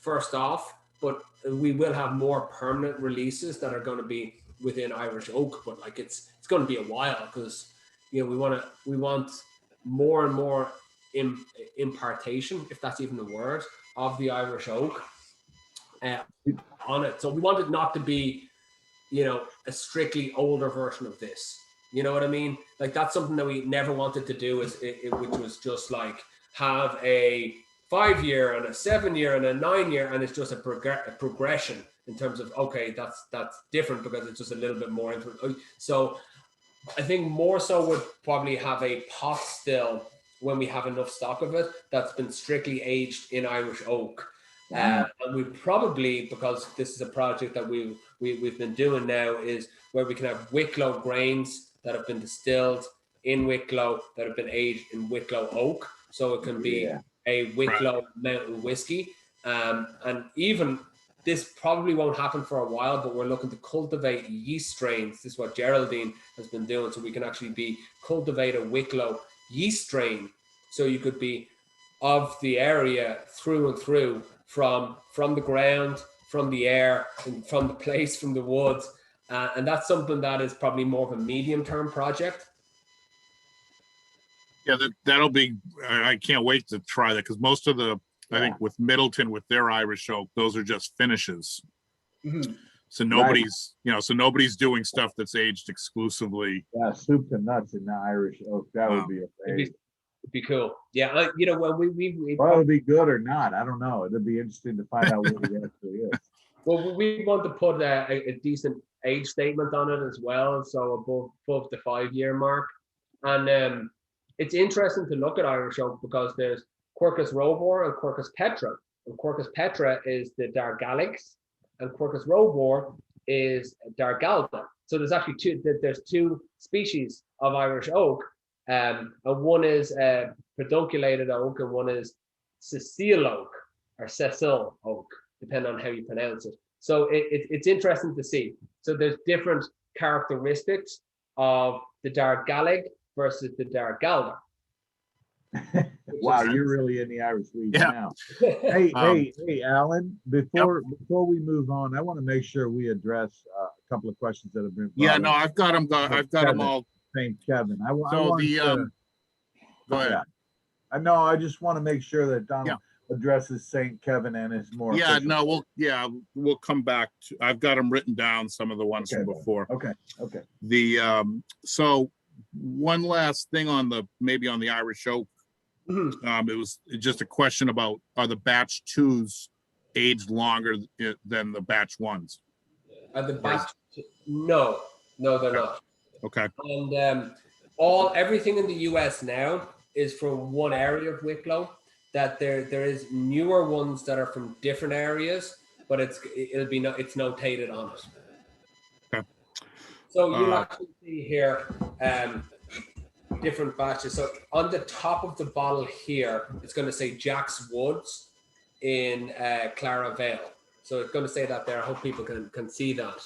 Speaker 2: first off, but we will have more permanent releases that are going to be within Irish oak, but like it's going to be a while, because we want more and more impartation, if that's even the word, of the Irish oak on it. So we want it not to be a strictly older version of this. You know what I mean? Like that's something that we never wanted to do, which was just like have a 5-year and a 7-year and a 9-year, and it's just a progression in terms of, okay, that's different because it's just a little bit more. So I think more so would probably have a pot still when we have enough stock of it that's been strictly aged in Irish oak. And we probably, because this is a project that we've been doing now, is where we can have Wicklow grains that have been distilled in Wicklow that have been aged in Wicklow oak. So it can be a Wicklow mountain whiskey. And even this probably won't happen for a while, but we're looking to cultivate yeast strains. This is what Geraldine has been doing. So we can actually cultivate a Wicklow yeast strain. So you could be of the area through and through, from the ground, from the air, and from the place, from the woods. And that's something that is probably more of a medium-term project.
Speaker 1: Yeah, that'll be, I can't wait to try that, because most of I think with Middleton, with their Irish oak, those are just finishes.
Speaker 2: Mm-hmm.
Speaker 1: So nobody's doing stuff that's aged exclusively.
Speaker 3: Yeah, soup to nuts in the Irish oak. That would be amazing.
Speaker 2: It'd be cool. Yeah, when we
Speaker 3: well, it'll be good or not. I don't know. It'll be interesting to find out what it actually is.
Speaker 2: Well, we want to put a decent age statement on it as well, so above the 5-year mark. And it's interesting to look at Irish oak because there's Quercus robur and Quercus petra. And Quercus petra is the Dargalix, and Quercus robur is Dargalda. So there's actually two species of Irish oak. And one is pedunculated oak, and one is Cecile oak, or Cecil oak, depending on how you pronounce it. So it's interesting to see. So there's different characteristics of the Dargalig versus the Dargalda.
Speaker 3: Wow, you're really in the Irish weeds now. Hey, Alan, before we move on, I want to make sure we address a couple of questions that have been brought up.
Speaker 1: No, I've got them all.
Speaker 3: St. Kevin.
Speaker 1: Go ahead.
Speaker 3: I know. I just want to make sure that Donald addresses St. Kevin and his more.
Speaker 1: We'll come back to. I've got them written down. Some of the ones from before.
Speaker 3: Okay.
Speaker 1: So one last thing on the Irish oak.
Speaker 2: Mm-hmm.
Speaker 1: It was just a question about, are the batch 2s aged longer than the batch 1s?
Speaker 2: Are the batch? No, they're not.
Speaker 1: Okay.
Speaker 2: And everything in the US now is from one area of Wicklow. That there is newer ones that are from different areas, but it's notated on it.
Speaker 1: Okay.
Speaker 2: So you'll actually see here different batches. So on the top of the bottle here, it's going to say Jack's Woods in Clara Vale. So it's going to say that there. I hope people can see that.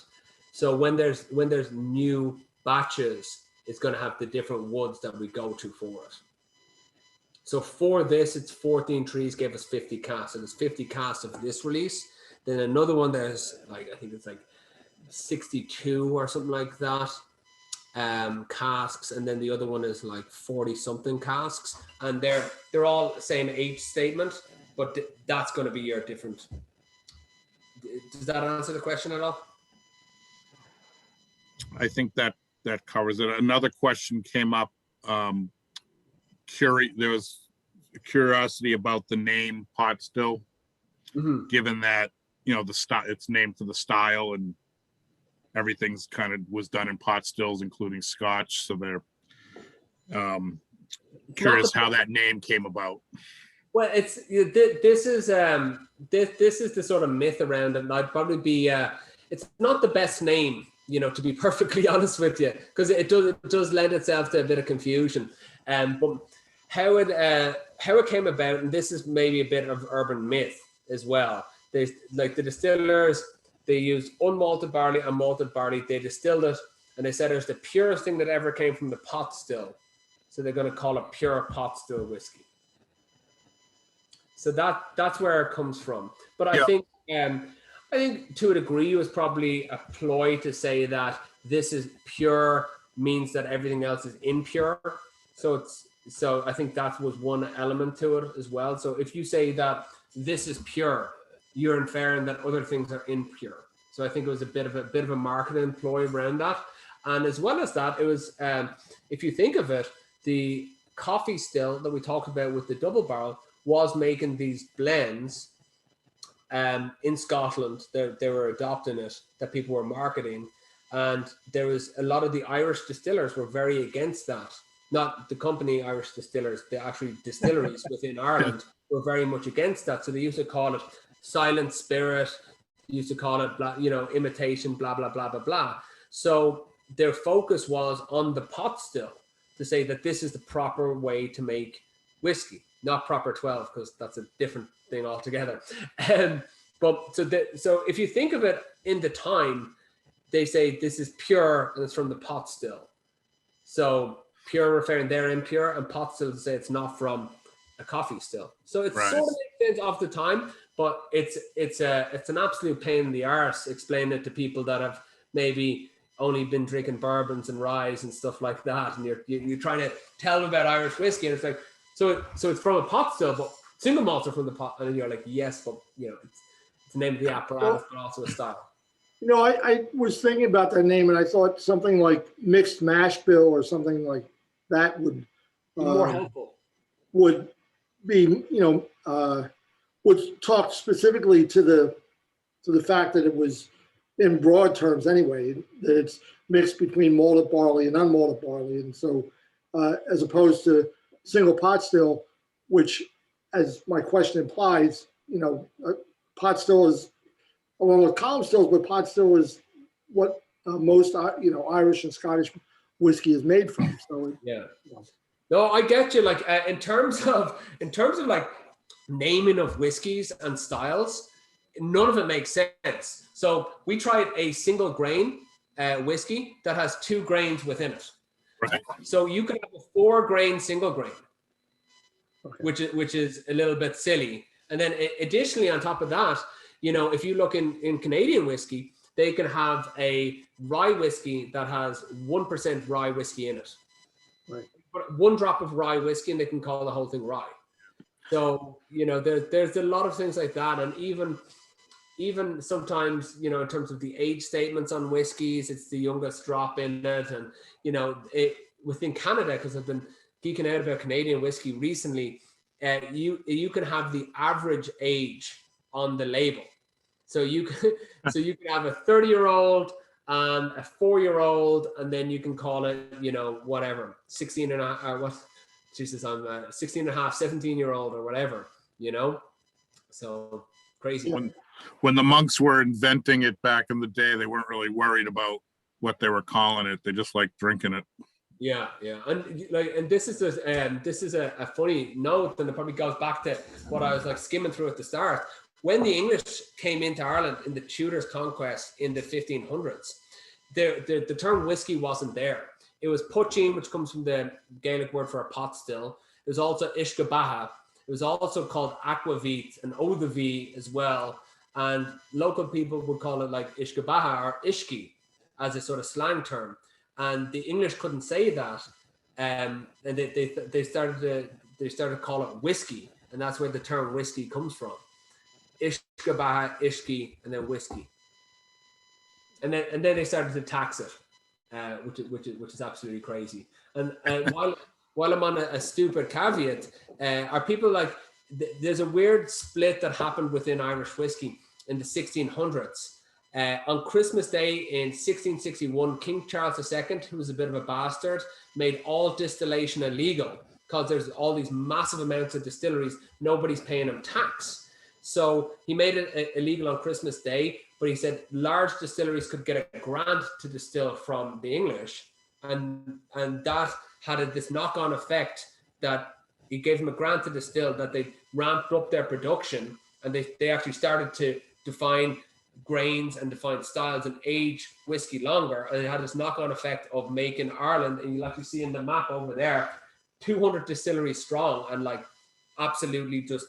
Speaker 2: So when there's new batches, it's going to have the different woods that we go to for it. So for this, it's 14 trees gave us 50 casks. So there's 50 casks of this release. Then another one, there's I think it's 62 or something like that casks, and then the other one is 40 something casks, and they're all the same age statement, but that's going to be your different. Does that answer the question at all?
Speaker 1: I think that covers it. Another question came up. There was a curiosity about the name pot still, given that the style, it's named for the style, and everything's kind of was done in pot stills, including Scotch. So they're curious how that name came about.
Speaker 2: Well, this is the sort of myth around it, and I'd probably be. It's not the best name, to be perfectly honest with you, because it does lend itself to a bit of confusion. But how it came about, and this is maybe a bit of urban myth as well. The distillers, they used unmalted barley and malted barley. They distilled it, and they said it was the purest thing that ever came from the pot still. So they're going to call it pure pot still whiskey. So that's where it comes from. But I think I think to a degree it was probably a ploy to say that this is pure means that everything else is impure. So I think that was one element to it as well. So if you say that this is pure, you're inferring that other things are impure. So I think it was a bit of a marketing ploy around that. And as well as that, it was, if you think of it, the coffee still that we talked about with the double barrel was making these blends in Scotland. They were adopting it, that people were marketing. And there was a lot of the Irish distillers were very against that. Not the company Irish Distillers, the actually distilleries within Ireland were very much against that. So they used to call it silent spirit, used to call it, blah, imitation, blah, blah, blah, blah, blah. So their focus was on the pot still to say that this is the proper way to make whiskey, not proper 12, because that's a different thing altogether. But so if you think of it in the time, they say this is pure and it's from the pot still. So pure referring they're impure, and pot still to say it's not from a coffee still. So it's
Speaker 1: Right.
Speaker 2: sort of makes sense off the time, but it's an absolute pain in the arse explaining it to people that have maybe only been drinking bourbons and ryes and stuff like that, and you're trying to tell them about Irish whiskey, and it's like so it's from a pot still, but single malts are from the pot, and you're like, yes, but it's the name of the apparatus, but also a style.
Speaker 5: I was thinking about that name, and I thought something like mixed mash bill or something like that would
Speaker 2: More helpful.
Speaker 5: would be, would talk specifically to the fact that it was in broad terms anyway, that it's mixed between malted barley and unmalted barley, and so as opposed to single pot still, which, as my question implies, pot still is, along with column stills, but pot still is what most Irish and Scottish whiskey is made from. So
Speaker 2: yeah. No, I get you. Like in terms of like naming of whiskeys and styles, none of it makes sense. So we tried a single grain whiskey that has 2 grains within it.
Speaker 1: Right.
Speaker 2: So you could have a 4-grain single grain,
Speaker 5: okay.
Speaker 2: which is a little bit silly. And then additionally on top of that, if you look in Canadian whiskey, they can have a rye whiskey that has 1% rye whiskey in it.
Speaker 5: Right.
Speaker 2: But 1 drop of rye whiskey, and they can call the whole thing rye. So, there's a lot of things like that. And even sometimes, in terms of the age statements on whiskeys, it's the youngest drop in it. And, within Canada, because I've been geeking out about Canadian whiskey recently, you can have the average age on the label. So you can have a 30-year-old and a 4-year-old, and then you can call it, whatever, 16 and a half, what, Jesus, I'm 16 and a half, 17-year-old or whatever, so crazy.
Speaker 1: When the monks were inventing it back in the day, they weren't really worried about what they were calling it. They just liked drinking it.
Speaker 2: Yeah, and this is a funny note, and it probably goes back to what I was like skimming through at the start. When the English came into Ireland in the Tudors' conquest in the 1500s, the term whiskey wasn't there. It was poitín, which comes from the Gaelic word for a pot still. It was also ishkabaha. It was also called aquavit and eau de vie as well. And local people would call it like ishkabaha or ishki as a sort of slang term. And the English couldn't say that, and they started to call it whiskey, and that's where the term whiskey comes from. Ishkabaha, ishki, and then whiskey, and then they started to tax it, which is absolutely crazy. And while I'm on a stupid caveat, are people like there's a weird split that happened within Irish whiskey in the 1600s. On Christmas Day in 1661, King Charles II, who was a bit of a bastard, made all distillation illegal because there's all these massive amounts of distilleries, nobody's paying them tax. So he made it illegal on Christmas Day, but he said large distilleries could get a grant to distill from the English, and that had this knock-on effect that he gave them a grant to distill, that they ramped up their production, and they actually started to define grains and define styles and age whiskey longer, and it had this knock-on effect of making Ireland, and you'll actually see in the map over there, 200 distilleries strong, and like absolutely just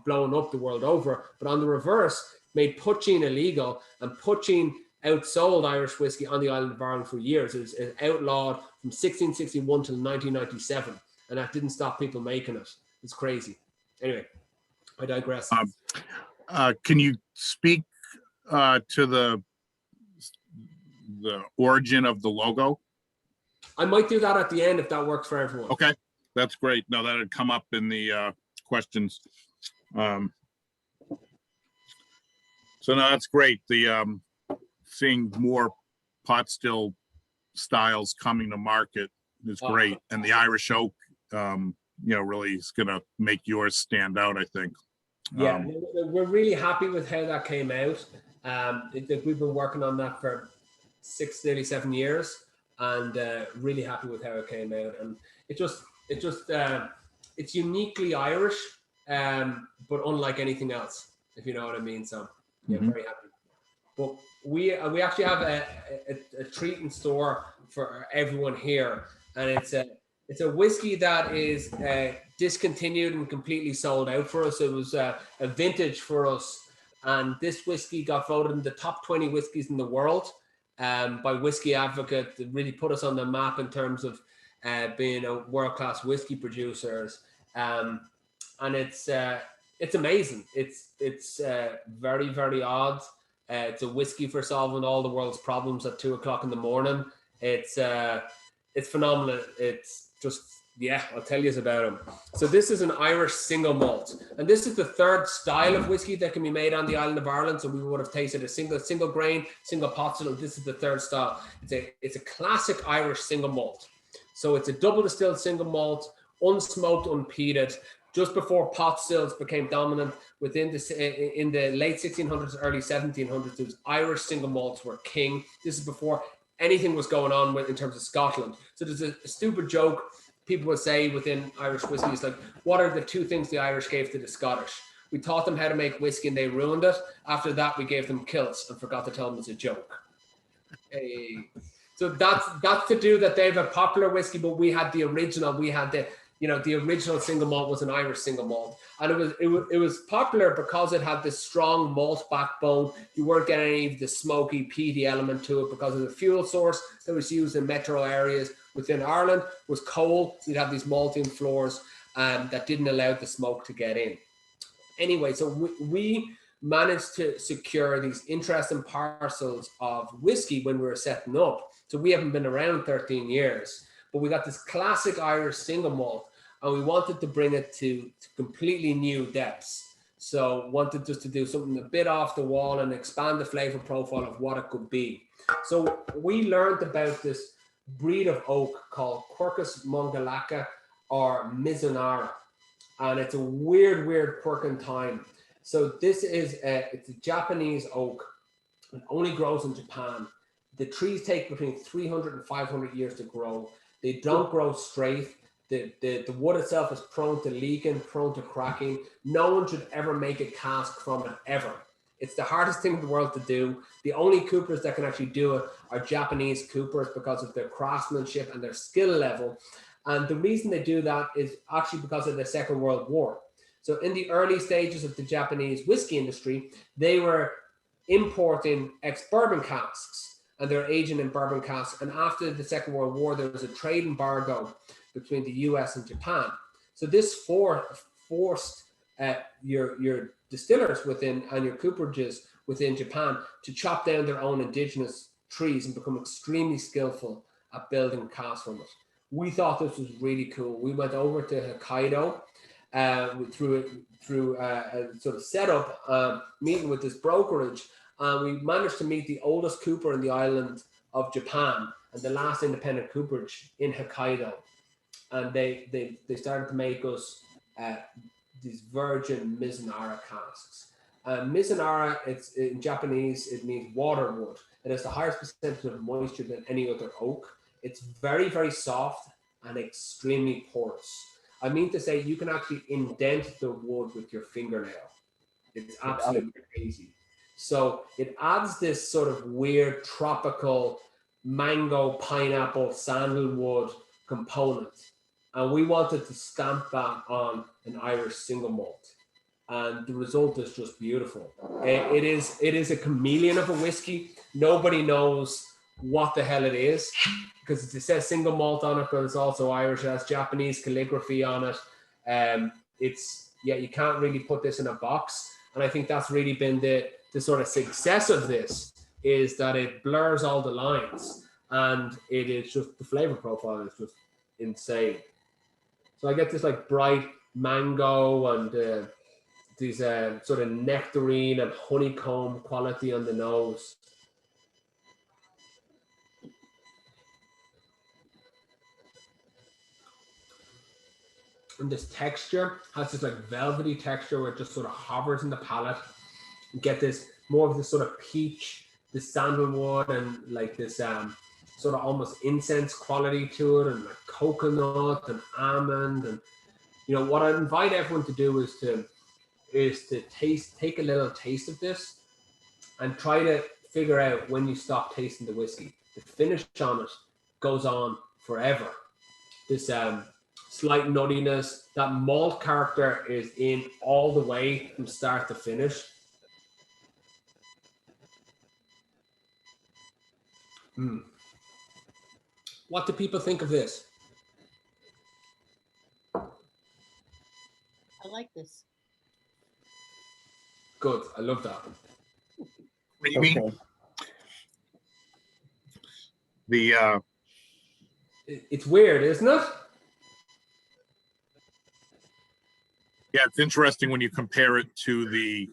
Speaker 2: blowing up the world over. But on the reverse, made poaching illegal, and poaching outsold Irish whiskey on the island of Ireland for years. It was outlawed from 1661 till 1997, and that didn't stop people making it. It's crazy. Anyway, I digress.
Speaker 1: Can you speak to the origin of the logo?
Speaker 2: I might do that at the end if that works for everyone.
Speaker 1: Okay, that's great. No, that had come up in the questions. So no, that's great. The seeing more pot still styles coming to market is great, and the Irish oak, really is gonna make yours stand out, I think.
Speaker 2: Yeah, we're really happy with how that came out. We've been working on that for nearly 7 years, and really happy with how it came out. And it's uniquely Irish, but unlike anything else, if you know what I mean. So yeah, very happy. But we actually have a treat in store for everyone here, and it's a whiskey that is discontinued and completely sold out for us. It was a vintage for us, and this whiskey got voted in the top 20 whiskeys in the world by Whiskey Advocate, to really put us on the map in terms of being a world-class whiskey producers. And it's amazing. It's very, very odd. It's a whiskey for solving all the world's problems at 2 o'clock in the morning. It's phenomenal. It's just, yeah, I'll tell you about them. So this is an Irish single malt, and this is the third style of whiskey that can be made on the island of Ireland. So we would have tasted a single grain, single pot still. This is the third style. It's a classic Irish single malt. So it's a double distilled single malt, unsmoked, unpeated. Just before pot stills became dominant in the late 1600s, early 1700s, those Irish single malts were king. This is before anything was going on in terms of Scotland. So there's a stupid joke people would say within Irish whiskey. It's like, what are the two things the Irish gave to the Scottish? We taught them how to make whiskey and they ruined it. After that, we gave them kilts and forgot to tell them it's a joke. Hey. So that's to do that. They have a popular whiskey, but we had the original. We had the original single malt was an Irish single malt, and it was popular because it had this strong malt backbone. You weren't getting any of the smoky, peaty element to it because of the fuel source that was used in metro areas within Ireland was coal. So you'd have these malting floors that didn't allow the smoke to get in. Anyway, so we managed to secure these interesting parcels of whiskey when we were setting up. So we haven't been around 13 years. But we got this classic Irish single malt, and we wanted to bring it to completely new depths. So wanted just to do something a bit off the wall and expand the flavor profile of what it could be. So we learned about this breed of oak called Quercus mongolaca or Mizunara, and it's a weird quirking time. So this is it's a Japanese oak. It only grows in Japan. The trees take between 300 and 500 years to grow. They don't grow straight. The wood itself is prone to leaking, prone to cracking. No one should ever make a cask from it, ever. It's the hardest thing in the world to do. The only coopers that can actually do it are Japanese coopers because of their craftsmanship and their skill level. And the reason they do that is actually because of the Second World War. So in the early stages of the Japanese whiskey industry, they were importing ex-bourbon casks, and they're aging in bourbon casks. And after the Second World War, there was a trade embargo between the US and Japan. So this forced your distillers within and your cooperages within Japan to chop down their own indigenous trees and become extremely skillful at building casks from it. We thought this was really cool. We went over to Hokkaido through a sort of setup meeting with this brokerage. We managed to meet the oldest cooper in the island of Japan and the last independent cooperage in Hokkaido. And they started to make us these virgin Mizunara casks. Mizunara, it's in Japanese, it means water wood. It has the highest percentage of moisture than any other oak. It's very, very soft and extremely porous. I mean to say you can actually indent the wood with your fingernail. It's absolutely crazy. So it adds this sort of weird tropical mango, pineapple, sandalwood component. And we wanted to stamp that on an Irish single malt. and the result is just beautiful. It is a chameleon of a whiskey. Nobody knows what the hell it is because it says single malt on it, but it's also Irish. It has Japanese calligraphy on it. You can't really put this in a box, and I think that's really been the sort of success of this, is that it blurs all the lines, and it is just, the flavor profile is just insane. So I get this like bright mango and these sort of nectarine and honeycomb quality on the nose. And this texture has this like velvety texture where it just sort of hovers in the palate. You get this more of this sort of peach, this sandalwood, and like this sort of almost incense quality to it, and like coconut and almond. And what I invite everyone to do is to take a little taste of this and try to figure out when you stop tasting the whiskey. The finish on it goes on forever. This slight nuttiness, that malt character is in all the way from start to finish. What do people think of this?
Speaker 6: I like this.
Speaker 2: Good, I love that.
Speaker 1: Creamy.
Speaker 3: Okay.
Speaker 2: It's weird, isn't it?
Speaker 1: Yeah, it's interesting when you compare it to the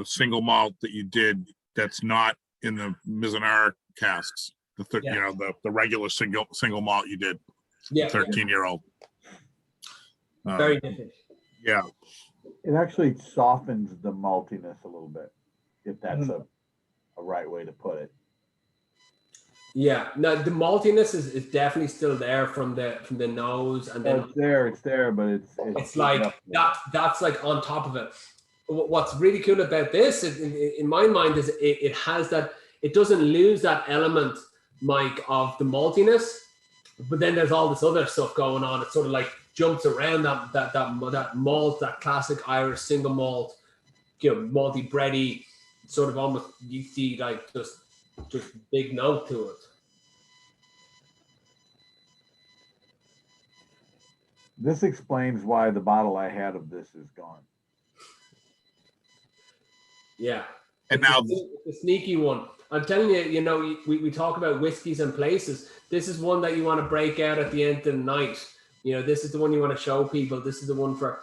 Speaker 1: single malt that you did that's not in the Mizunara casks. The regular single malt you did.
Speaker 2: Yeah.
Speaker 1: 13-year-old.
Speaker 2: Very different.
Speaker 1: Yeah.
Speaker 3: It actually softens the maltiness a little bit, if that's a right way to put it.
Speaker 2: Yeah, no, the maltiness is definitely still there from the nose, and then
Speaker 3: it's there, but it's
Speaker 2: like that's like on top of it. What's really cool about this, in my mind, is it has that, it doesn't lose that element, Mike, of the maltiness, but then there's all this other stuff going on. It sort of like jumps around that malt, that classic Irish single malt, malty bready, sort of almost yeasty, like just big note to it.
Speaker 3: This explains why the bottle I had of this is gone.
Speaker 2: Yeah.
Speaker 1: And now
Speaker 2: it's a sneaky one. I'm telling you, we talk about whiskeys and places. This is one that you want to break out at the end of the night. This is the one you want to show people. This is the one for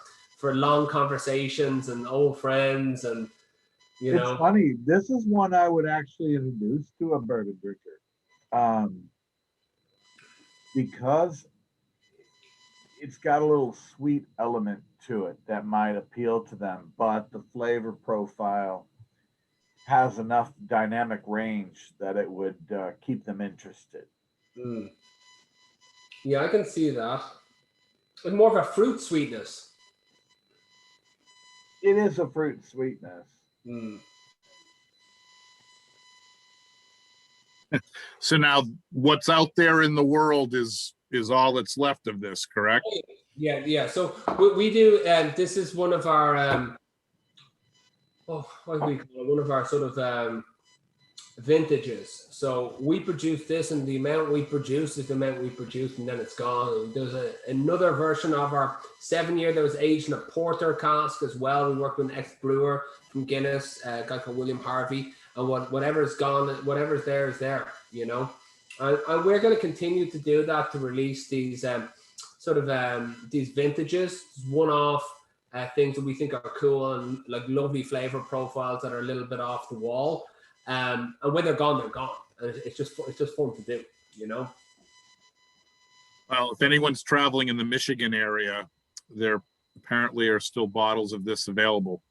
Speaker 2: long conversations and old friends. And,
Speaker 3: It's funny. This is one I would actually introduce to a bourbon drinker. Because it's got a little sweet element to it that might appeal to them, but the flavor profile has enough dynamic range that it would keep them interested.
Speaker 2: Yeah, I can see that. It's more of a fruit sweetness.
Speaker 3: It is a fruit sweetness.
Speaker 1: So now what's out there in the world is all that's left of this, correct?
Speaker 2: Yeah. So we do, this is one of our, what do we call it? One of our sort of vintages. So we produce this, and the amount we produce is the amount we produce, and then it's gone. There's another version of our 7-year that was aged in a porter cask as well. We worked with an ex-brewer from Guinness, a guy called William Harvey, and whatever's gone, whatever's there is there, And we're going to continue to do that, to release these these vintages, one-off things that we think are cool and like lovely flavor profiles that are a little bit off the wall. And when they're gone, they're gone. And it's just fun to do,
Speaker 1: Well, if anyone's traveling in the Michigan area, there apparently are still bottles of this available.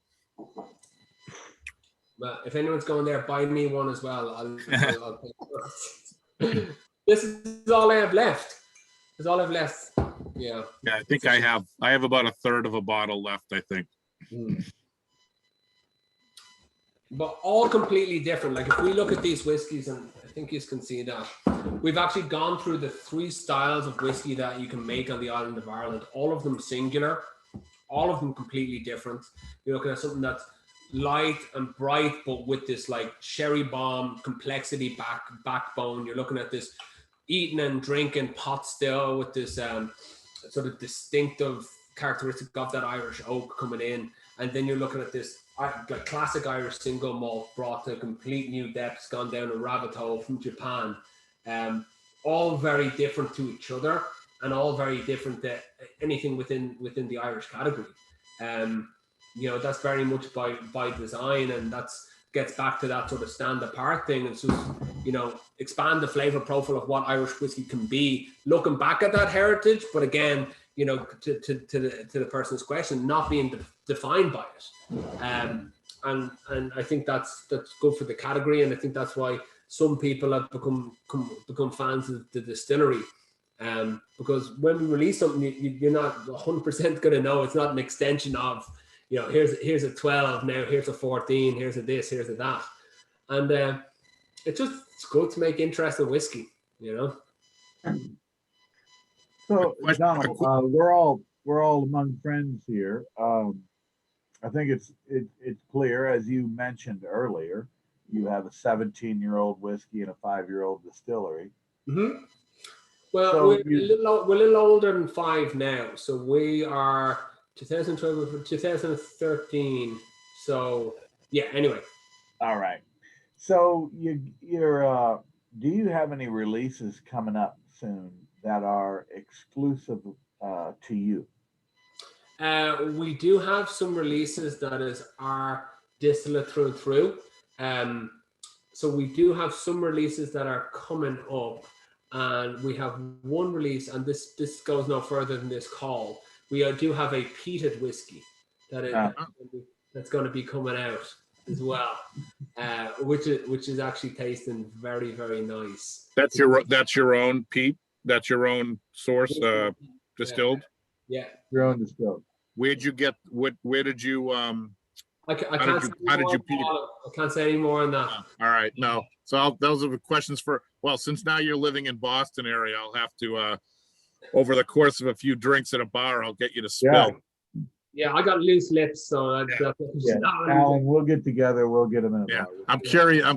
Speaker 2: But if anyone's going there, buy me one as well. I'll pay. This is all I have left. That's all I've left. Yeah.
Speaker 1: Yeah, I think I have about a third of a bottle left, I think.
Speaker 2: But all completely different. Like if we look at these whiskeys, and I think you can see that, we've actually gone through the 3 styles of whiskey that you can make on the island of Ireland, all of them singular, all of them completely different. You're looking at something that's light and bright, but with this like sherry bomb complexity backbone. You're looking at this eating and drinking pot still with this sort of distinctive characteristic of that Irish oak coming in. And then you're looking at this like classic Irish single malt brought to complete new depths, gone down a rabbit hole from Japan. All very different to each other, and all very different to anything within the Irish category. You know, that's very much by design, and that's gets back to that sort of stand apart thing. It's just, you know, expand the flavor profile of what Irish whiskey can be, looking back at that heritage, but again, you know, to the person's question, not being defined by it. And I think that's good for the category, and I think that's why some people have become fans of the distillery. Because when we release something, you're not 100% going to know. It's not an extension of, you know, here's a 12 now, here's a 14, here's a this, here's a that, and it's good to make interesting whiskey, you know.
Speaker 3: So, Donald, we're all among friends here. I think it's clear, as you mentioned earlier, you have a 17-year-old whiskey and a 5-year-old distillery.
Speaker 2: Mm-hmm. Well,
Speaker 3: So
Speaker 2: we're a little older than 5 now, so we are 2012, 2013. So yeah. Anyway.
Speaker 3: All right. So you're do you have any releases coming up soon that are exclusive to you?
Speaker 2: We do have some releases that is our distillate through and through. So we do have some releases that are coming up, and we have one release, and this goes no further than this call. We do have a peated whiskey that's going to be coming out as well, which is actually tasting very, very nice.
Speaker 1: That's your own peat. That's your own source distilled.
Speaker 2: Yeah,
Speaker 3: Your own distilled.
Speaker 1: Where did you
Speaker 2: I can't say any more on that.
Speaker 1: All right, no. So those are the questions for. Well, since now you're living in Boston area, I'll have to over the course of a few drinks at a bar, I'll get you to spill.
Speaker 2: Yeah, I got loose lips, so
Speaker 3: Alan, we'll get together. We'll get them in.
Speaker 1: Yeah, I'm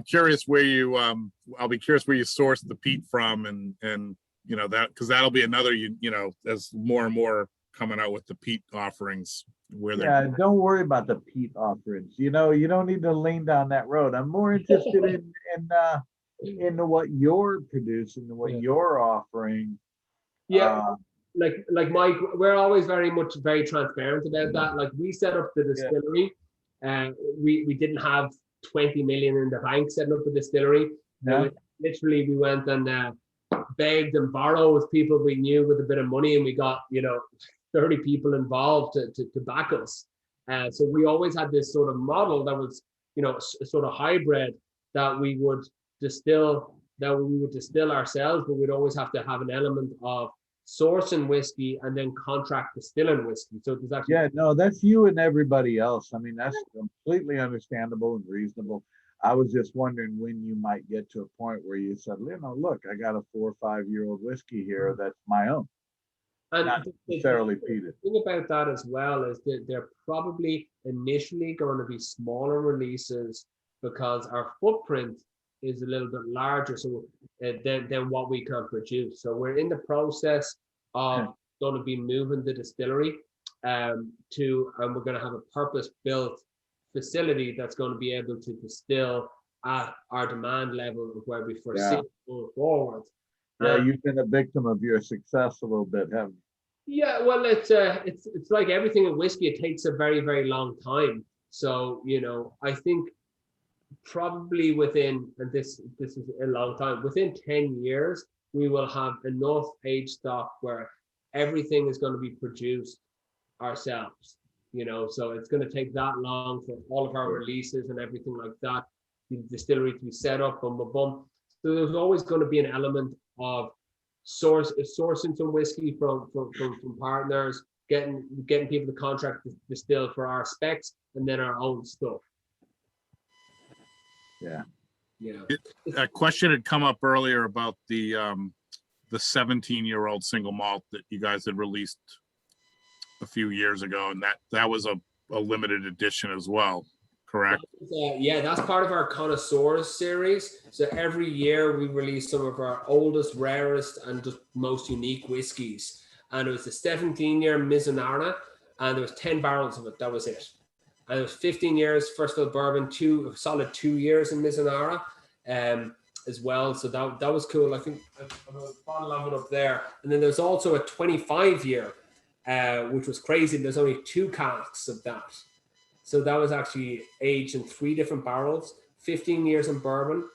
Speaker 1: curious where you. I'll be curious where you source the peat from, and you know that, because that'll be another. You know, as more and more coming out with the peat offerings.
Speaker 3: Don't worry about the peat offerings. You know, you don't need to lean down that road. I'm more interested in what you're producing and what you're offering.
Speaker 2: Yeah. Like Mike, we're always very transparent about that. Like, we set up the distillery, and we didn't have 20 million in the bank setting up the distillery.
Speaker 3: Yeah.
Speaker 2: Literally, we went and begged and borrowed with people we knew with a bit of money, and we got 30 people involved to back us. So we always had this sort of model that was a sort of hybrid, that we would distill ourselves, but we'd always have to have an element of sourcing whiskey and then contract distilling whiskey. So there's actually
Speaker 3: that's you and everybody else. I mean, that's completely understandable and reasonable. I was just wondering when you might get to a point where you said, look, I got a 4 or 5-year-old whiskey here that's my own,
Speaker 2: and
Speaker 3: not necessarily peated.
Speaker 2: The thing about that as well is that they're probably initially going to be smaller releases, because our footprint is a little bit larger than what we can produce. So we're in the process of going to be moving the distillery and we're going to have a purpose-built facility that's going to be able to distill at our demand level of where we foresee going forward.
Speaker 3: You've been a victim of your success a little bit, haven't you?
Speaker 2: Yeah, well, it's like everything in whiskey. It takes a very, very long time. So I think probably within, and this is a long time, within 10 years, we will have enough age stock where everything is going to be produced ourselves. So it's going to take that long for all of our releases and everything like that, the distillery to be set up, boom, boom, boom. So there's always going to be an element of sourcing some whiskey from partners, getting people to contract to distill for our specs, and then our own stuff.
Speaker 3: Yeah.
Speaker 1: A question had come up earlier about the 17-year-old single malt that you guys had released a few years ago, and that was a limited edition as well, correct?
Speaker 2: Yeah, that's part of our Connoisseurs series. So every year we release some of our oldest, rarest, and just most unique whiskies. And it was the 17-year Mizunara, and there was 10 barrels of it. That was it. And it was 15 years First Fill Bourbon, a solid 2 years in Mizunara as well. So that was cool. I think I have a bottle of it up there. And then there's also a 25-year, which was crazy. There's only 2 casks of that. So that was actually aged in 3 different barrels, 15 years in bourbon,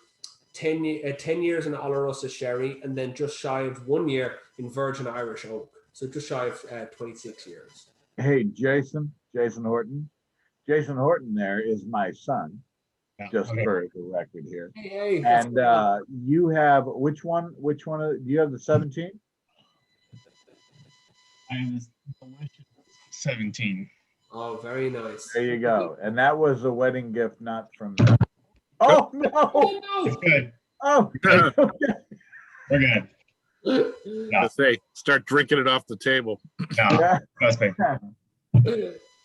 Speaker 2: 10 years in Oloroso sherry, and then just shy of 1 year in Virgin Irish oak. So just shy of 26 years.
Speaker 3: Hey, Jason Horton. Jason Horton there is my son, just for the record here.
Speaker 2: Hey,
Speaker 3: and you have, which one, do you have the 17?
Speaker 6: I have this delicious 17.
Speaker 2: Oh, very nice.
Speaker 3: There you go. And that was a wedding gift, not from them. Oh, no.
Speaker 6: It's good.
Speaker 3: Oh, okay.
Speaker 6: We're good.
Speaker 1: I say, start drinking it off the table.
Speaker 6: No,
Speaker 3: Yeah.
Speaker 6: trust me.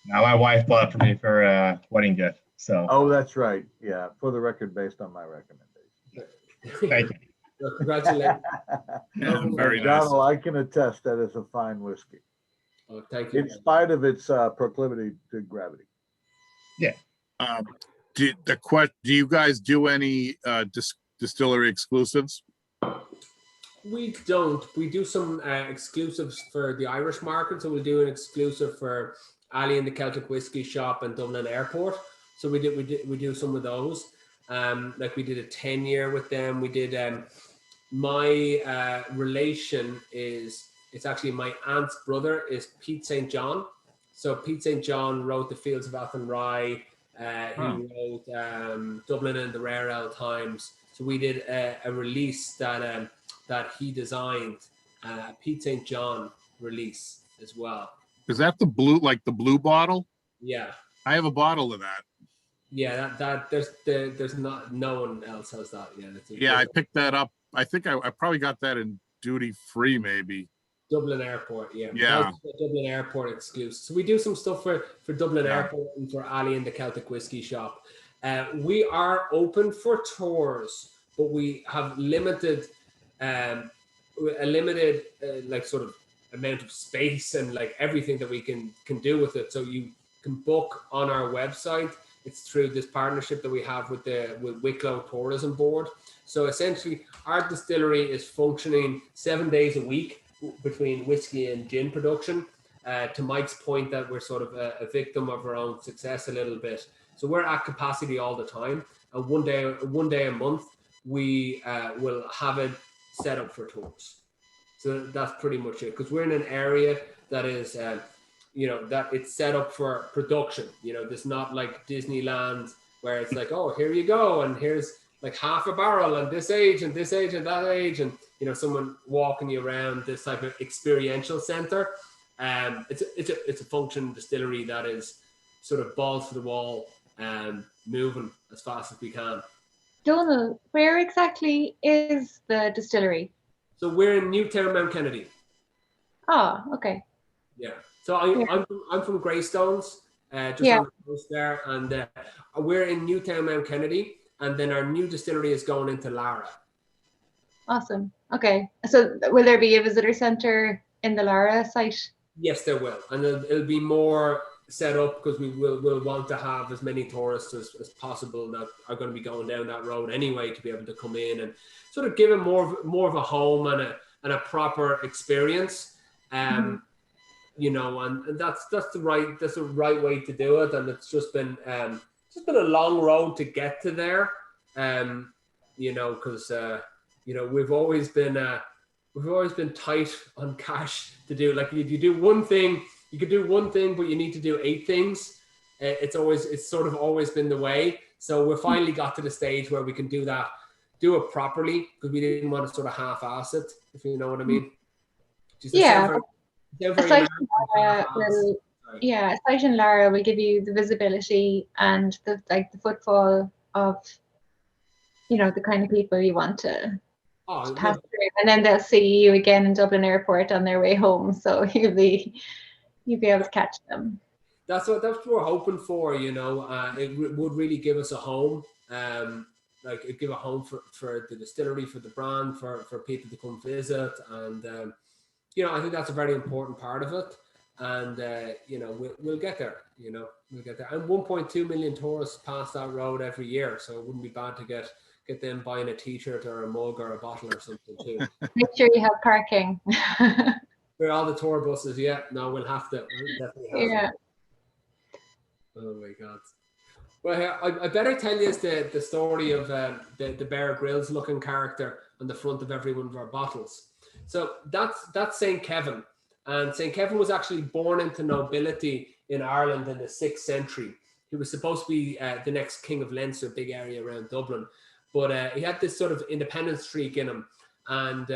Speaker 6: Now my wife bought it for me for a wedding gift. So
Speaker 3: Oh, that's right. Yeah, for the record, based on my recommendation.
Speaker 6: thank you.
Speaker 2: Well, congratulations.
Speaker 1: Yeah, very nice.
Speaker 3: Donald, I can attest that is a fine whiskey,
Speaker 2: Oh, thank you.
Speaker 3: in spite of its proclivity to gravity.
Speaker 1: Do you guys do any distillery exclusives?
Speaker 2: We don't. We do some exclusives for the Irish market. So we'll do an exclusive for Ali and the Celtic Whiskey Shop and Dublin Airport. So we do some of those. Like we did a 10-year with them. We did my relation is, it's actually my aunt's brother is Pete St. John. So Pete St. John wrote The Fields of Athenry. He wrote Dublin and the Rare Ale Times. So we did a release that he designed, Pete St. John release as well.
Speaker 1: Is that the blue bottle?
Speaker 2: Yeah.
Speaker 1: I have a bottle of that.
Speaker 2: Yeah, that there's not, no one else has that. Yeah.
Speaker 1: Yeah, I picked that up. I think I probably got that in duty free, maybe.
Speaker 2: Dublin Airport, yeah.
Speaker 1: Yeah.
Speaker 2: That's the Dublin Airport exclusive. So we do some stuff for Dublin Airport and for Ali and the Celtic Whiskey Shop. We are open for tours, but we have limited, like sort of amount of space and like everything that we can do with it. So you can book on our website. It's through this partnership that we have with Wicklow Tourism Board. So essentially, our distillery is functioning 7 days a week between whiskey and gin production. To Mike's point that we're sort of a victim of our own success a little bit. So we're at capacity all the time. And one day a month, we will have it set up for tours. So that's pretty much it. Because we're in an area that is, that it's set up for production. There's not like Disneyland where it's like, oh, here you go. And here's like half a barrel and this age and this age and that age. And, someone walking you around this type of experiential center. It's a functioning distillery that is sort of balls to the wall and moving as fast as we can.
Speaker 7: Donald, where exactly is the distillery?
Speaker 2: So we're in Newtown, Mount Kennedy.
Speaker 7: Oh, okay.
Speaker 2: Yeah. So I'm from Greystones, just on the coast there, and we're in Newtown, Mount Kennedy, and then our new distillery is going into Lara.
Speaker 7: Awesome. Okay. So will there be a visitor center in the Lara site?
Speaker 2: Yes, there will, and it'll be more set up because we'll want to have as many tourists as possible that are going to be going down that road anyway to be able to come in and sort of give it more of a home and a proper experience. And that's the right way to do it. And it's just been a long road to get to there. Because we've always been tight on cash to do. Like if you do one thing, you could do one thing, but you need to do 8 things. It's sort of always been the way. So we finally got to the stage where we can do it properly because we didn't want to sort of half-ass it, if you know what I mean.
Speaker 7: Yeah. A site in Lara will give you the visibility and the footfall of, the kind of people you want to pass through, and then they'll see you again in Dublin Airport on their way home. So you'll be you'd be able to catch them.
Speaker 2: That's what we're hoping for, you know. Would really give us a home, like it'd give a home for the distillery, for the brand, for people to come visit, and you know, I think that's a very important part of it. And you know, we'll get there. You know, we'll get there. And 1.2 million tourists pass that road every year, so it wouldn't be bad to get them buying a T-shirt or a mug or a bottle or something too.
Speaker 7: Make sure you have parking.
Speaker 2: For all the tour buses, yeah. No, we'll definitely have
Speaker 7: Yeah.
Speaker 2: to. Oh my God. Well, I better tell you the story of the Bear Grylls looking character on the front of every one of our bottles. So that's St. Kevin. And St. Kevin was actually born into nobility in Ireland in the 6th century. He was supposed to be the next king of Leinster, big area around Dublin. But he had this sort of independent streak in him and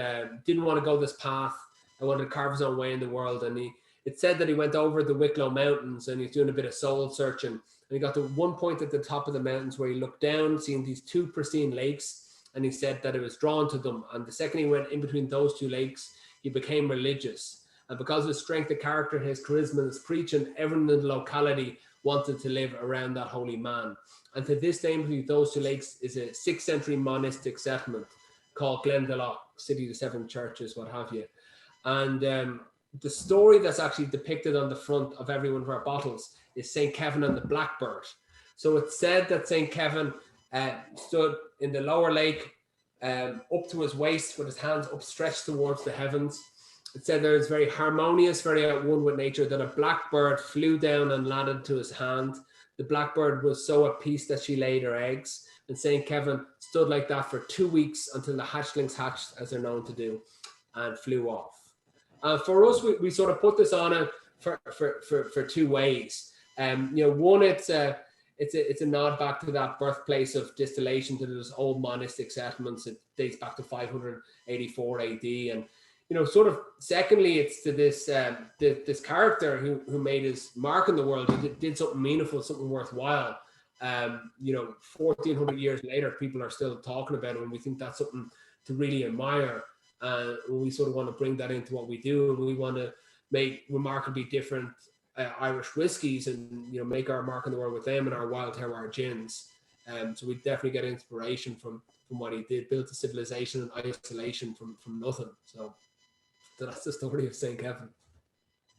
Speaker 2: didn't want to go this path. I wanted to carve his own way in the world. And it said that he went over the Wicklow Mountains and he's doing a bit of soul searching. And he got to one point at the top of the mountains where he looked down, seeing these 2 pristine lakes. And he said that it was drawn to them. And the second he went in between those 2 lakes, he became religious. And because of his strength of character, his charisma, his preaching, everyone in the locality wanted to live around that holy man. And to this day, between those 2 lakes is a 6th century monastic settlement called Glendalough, City of the 7 Churches, what have you. And the story that's actually depicted on the front of every one of our bottles is St. Kevin and the Blackbird. So it's said that St. Kevin stood in the lower lake up to his waist with his hands upstretched towards the heavens. It said there is very harmonious, very at one with nature, that a blackbird flew down and landed to his hand. The blackbird was so at peace that she laid her eggs. And St. Kevin stood like that for 2 weeks until the hatchlings hatched, as they're known to do, and flew off. For us, we sort of put this on it for 2 ways. You know, one, it's a nod back to that birthplace of distillation, to those old monastic settlements. It dates back to 584 AD, and you know, sort of secondly, it's to this this character who made his mark in the world. He did something meaningful, something worthwhile. You know, 1400 years later, people are still talking about it, and we think that's something to really admire. We sort of want to bring that into what we do, and we want to make remarkably different Irish whiskies, and you know, make our mark in the world with them and our wild terroir gins. So we definitely get inspiration from what he did, built a civilization in isolation from nothing. So that's the story of St. Kevin.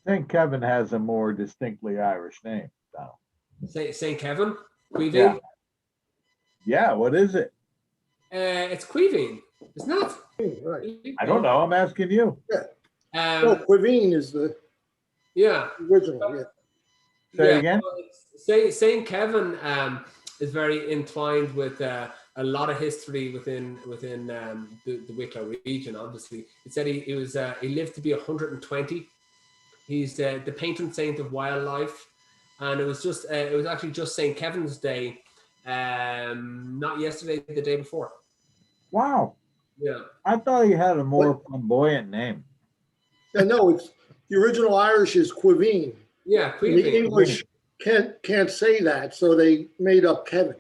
Speaker 3: St. Kevin has a more distinctly Irish name, though.
Speaker 2: St. Kevin? Cuivine?
Speaker 3: Yeah. Yeah, what is it?
Speaker 2: It's Cuivine, isn't it?
Speaker 5: Right.
Speaker 3: I don't know. I'm asking you.
Speaker 5: No, Cuivine is the
Speaker 2: Yeah.
Speaker 5: original. Yeah.
Speaker 3: Say it again.
Speaker 2: St. Kevin is very entwined with a lot of history within the Wicklow region. Obviously, it said he lived to be 120. He's the patron saint of wildlife, and it was actually just St. Kevin's Day, not yesterday, the day before.
Speaker 3: Wow.
Speaker 2: Yeah,
Speaker 3: I thought he had a more flamboyant name.
Speaker 5: Yeah, no, it's the original Irish is Cuivine.
Speaker 2: yeah,
Speaker 5: The
Speaker 2: Cuivine.
Speaker 5: English can't say that, so they made up Kevin.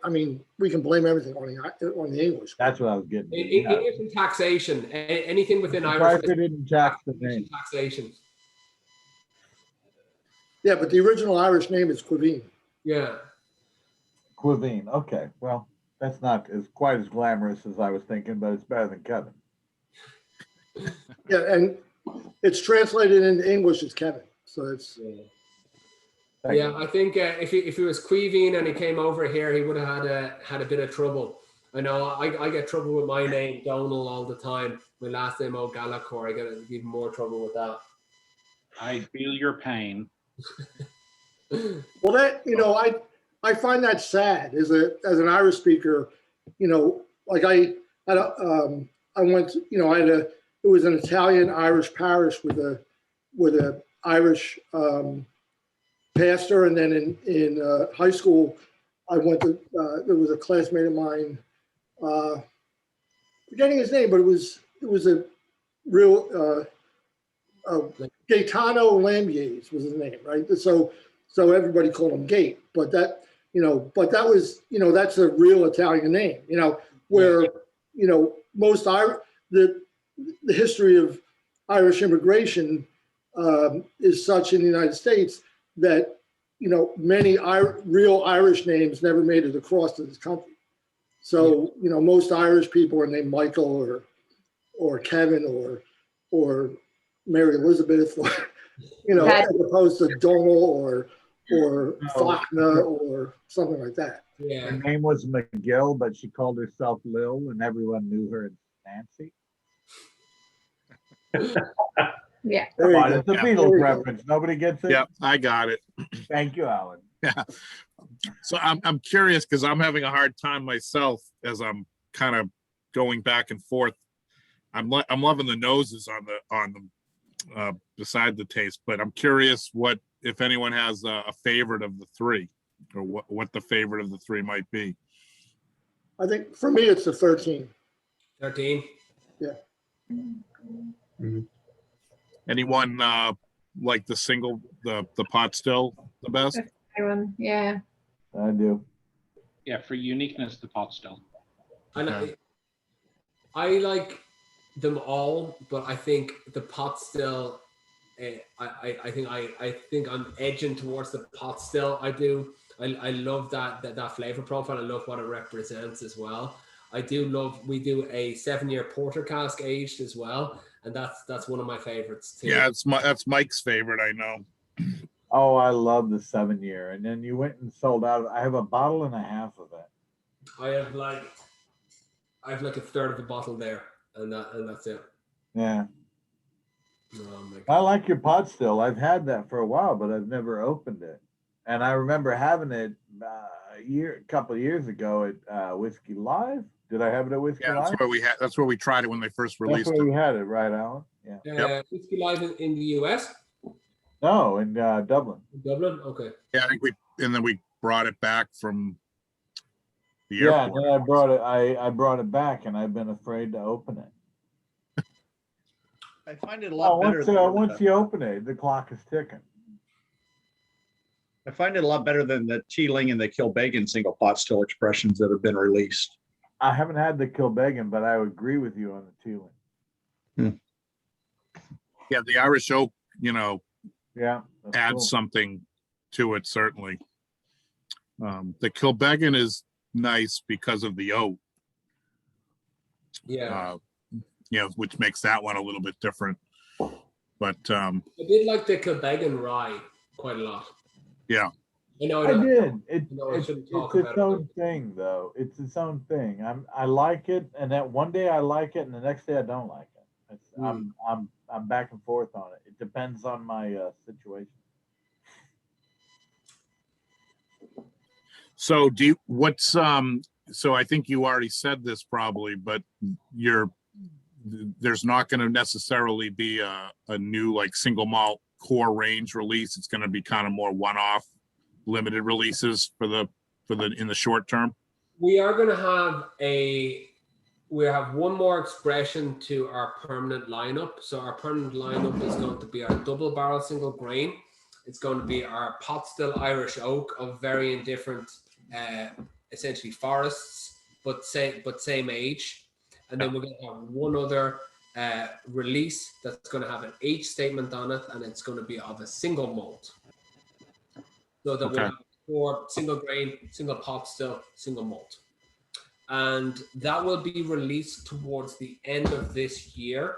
Speaker 5: I mean, we can blame everything on the English.
Speaker 3: That's what I was getting.
Speaker 2: English and taxation, anything within
Speaker 3: Why
Speaker 2: Irish
Speaker 3: they didn't tax the
Speaker 2: English
Speaker 3: name?
Speaker 2: and taxation.
Speaker 5: Yeah, but the original Irish name is Cuivine.
Speaker 2: Yeah.
Speaker 3: Cuivine. Okay, well, that's not quite as glamorous as I was thinking, but it's better than Kevin.
Speaker 5: Yeah, and it's translated into English as Kevin. So it's
Speaker 2: Yeah, I think if he was Cuivine and he came over here, he would have had a bit of trouble. I know I get trouble with my name, Donal, all the time. My last name, O'Gallagher, I get even more trouble with that.
Speaker 1: I feel your pain.
Speaker 5: well, that I find that sad as an Irish speaker. You know, like I went to, it was an Italian Irish parish with a Irish pastor, and then in high school I went to there was a classmate of mine, forgetting his name, but it was a real Gaetano Lambies was his name, right? So everybody called him Gate, but that was that's a real Italian name, where most the history of Irish immigration is such in the United States that, you know, many real Irish names never made it across to this country. So, you know, most Irish people are named Michael or Kevin or Mary Elizabeth, or, you know, as opposed to Donal or Faulkner or something like that.
Speaker 2: Yeah.
Speaker 3: Her name was McGill, but she called herself Lil, and everyone knew her as Nancy.
Speaker 7: Yeah.
Speaker 3: Come on,
Speaker 5: There
Speaker 3: it's a
Speaker 5: you go.
Speaker 3: Beatles
Speaker 5: There you go.
Speaker 3: reference. Nobody gets it?
Speaker 1: Yeah, I got it.
Speaker 3: Thank you, Alan.
Speaker 1: Yeah. So I'm curious because I'm having a hard time myself as I'm kind of going back and forth. I'm loving the noses on the beside the taste, but I'm curious what, if anyone has a favorite of the three, or what the favorite of the three might be.
Speaker 5: I think for me, it's the 13.
Speaker 2: 13.
Speaker 5: Yeah.
Speaker 1: Anyone like the single, the pot still the best?
Speaker 7: Everyone, yeah.
Speaker 3: I do.
Speaker 8: Yeah, for uniqueness, the pot still.
Speaker 2: And
Speaker 1: Okay.
Speaker 2: I like them all, but I think the pot still. I think I'm edging towards the pot still. I do. I love that flavor profile. I love what it represents as well. I do love. We do a 7-year porter cask aged as well, and that's one of my favorites too.
Speaker 1: Yeah, that's Mike's favorite. I know.
Speaker 3: Oh, I love the 7-year. And then you went and sold out. I have a bottle and a half of it.
Speaker 2: I have like a third of the bottle there, and that's it.
Speaker 3: Yeah.
Speaker 2: Oh my
Speaker 3: I
Speaker 2: God.
Speaker 3: like your pot still. I've had that for a while, but I've never opened it. And I remember having it a couple of years ago at Whiskey Live. Did I have it at Whiskey
Speaker 1: Yeah,
Speaker 3: Live?
Speaker 1: that's where we tried it when they first
Speaker 3: That's
Speaker 1: released
Speaker 3: where
Speaker 1: it.
Speaker 3: we had it, right, Alan? Yeah.
Speaker 1: Yep.
Speaker 2: Whiskey Live in the US,
Speaker 3: No, in Dublin.
Speaker 2: Dublin. Okay.
Speaker 1: Yeah, I think then we brought it back from the
Speaker 3: Yeah,
Speaker 1: airport.
Speaker 3: and then I brought it. I brought it back, and I've been afraid to open it.
Speaker 9: I find it a lot better.
Speaker 3: Once you open it, the clock is ticking.
Speaker 9: I find it a lot better than the Teeling and the Kilbeggan single pot still expressions that have been released.
Speaker 3: I haven't had the Kilbeggan, but I would agree with you on the Teeling.
Speaker 1: Yeah, the Irish oak,
Speaker 3: Yeah, that's
Speaker 1: adds
Speaker 3: cool.
Speaker 1: something to it, certainly. The Kilbeggan is nice because of the oak,
Speaker 2: Yeah.
Speaker 1: which makes that one a little bit different. But
Speaker 2: I did like the Kilbeggan rye quite a lot.
Speaker 1: Yeah.
Speaker 2: I know.
Speaker 3: I did.
Speaker 2: I
Speaker 3: It's
Speaker 2: shouldn't talk
Speaker 3: its
Speaker 2: about
Speaker 3: own thing, though. It's its own thing. I like it, and that one day I like it, and the next day I don't like it. I'm back and forth on it. It depends on my situation.
Speaker 1: so so I think you already said this probably, but there's not going to necessarily be a new like single malt core range release. It's going to be kind of more one-off limited releases in the short term.
Speaker 2: We are going to have we have one more expression to our permanent lineup. So our permanent lineup is going to be our double barrel single grain. It's going to be our pot still Irish oak of varying different, essentially forests, but same age. And then we're going to have one other release that's going to have an age statement on it, and it's going to be of a single malt. So that we'll have 4 single grain, single pot still, single malt. And that will be released towards the end of this year.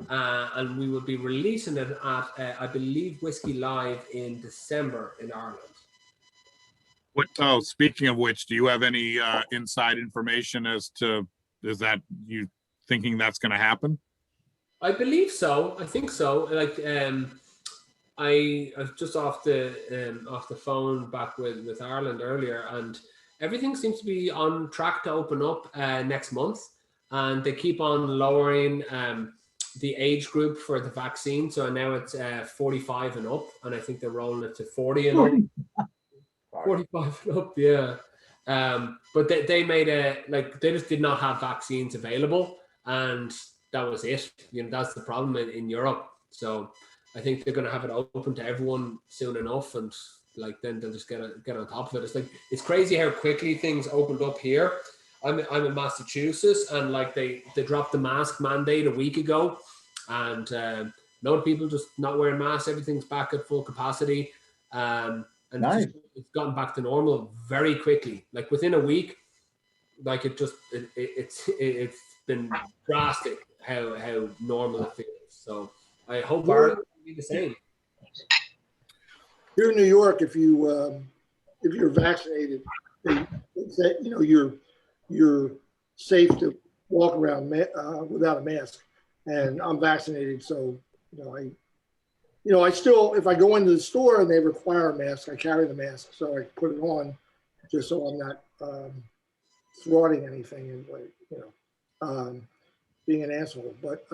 Speaker 2: And we will be releasing it at, I believe, Whiskey Live in December in Ireland.
Speaker 1: Speaking of which, do you have any inside information as to, is that you thinking that's going to happen?
Speaker 2: I believe so. I think so. Like, I was just off the phone back with Ireland earlier, and everything seems to be on track to open up next month, and they keep on lowering the age group for the vaccine. So now it's 45 and up, and I think they're rolling it to 40 and up. 45 and up, yeah. But they made they just did not have vaccines available, and that was it. That's the problem in Europe. So I think they're going to have it open to everyone soon enough, and then they'll just get on top of it. It's crazy how quickly things opened up here. I'm in Massachusetts, and they dropped the mask mandate a week ago, and load of people just not wearing masks. Everything's back at full capacity. And
Speaker 3: Nice.
Speaker 2: it's gotten back to normal very quickly. Like within a week, like it's been drastic how normal it feels. So I hope Ireland will be the same.
Speaker 5: Here in New York, if you're vaccinated, they say, you know, you're safe to walk around without a mask. And I'm vaccinated, so I still, if I go into the store and they require a mask, I carry the mask, so I put it on, just so I'm not thwarting anything and being an asshole. But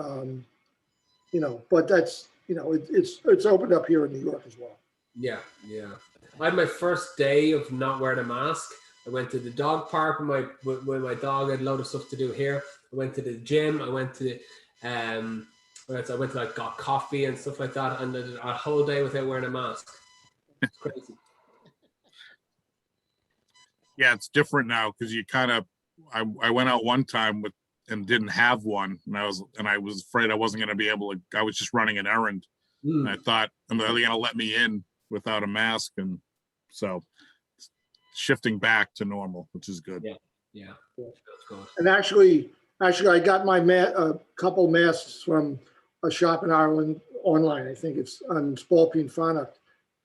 Speaker 5: but that's it's opened up here in New York as well.
Speaker 2: Yeah. I had my first day of not wearing a mask. I went to the dog park with my dog. I had a load of stuff to do here. I went to the gym. I went to like got coffee and stuff like that, and a whole day without wearing a mask. It's crazy.
Speaker 1: Yeah, it's different now because you kind of. I went out one time and didn't have one, and I was afraid I wasn't going to be able to. I was just running an errand, and I thought, are they going to let me in without a mask? And so shifting back to normal, which is good.
Speaker 2: Yeah. That's good.
Speaker 5: And actually, I got my a couple masks from a shop in Ireland online. I think it's on Spalpeen Fanach.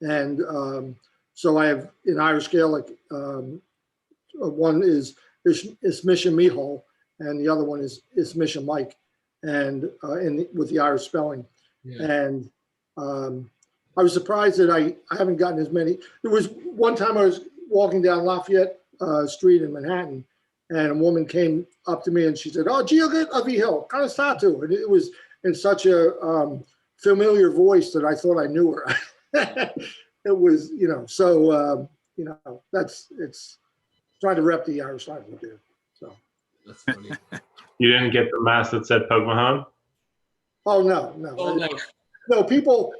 Speaker 5: And so I have in Irish Gaelic, one is Misha Mihal, and the other one is Misha Mike, and with the Irish spelling. Yeah. And I was surprised that I haven't gotten as many. There was one time I was walking down Lafayette Street in Manhattan, and a woman came up to me and she said, "Oh, Gio Avi Hill, kind of statu." And it was in such a familiar voice that I thought I knew her. It was, it's trying to rep the Irish language there. So
Speaker 2: that's funny.
Speaker 10: You didn't get the mask that said Poke Mahone?
Speaker 5: Oh no. No, people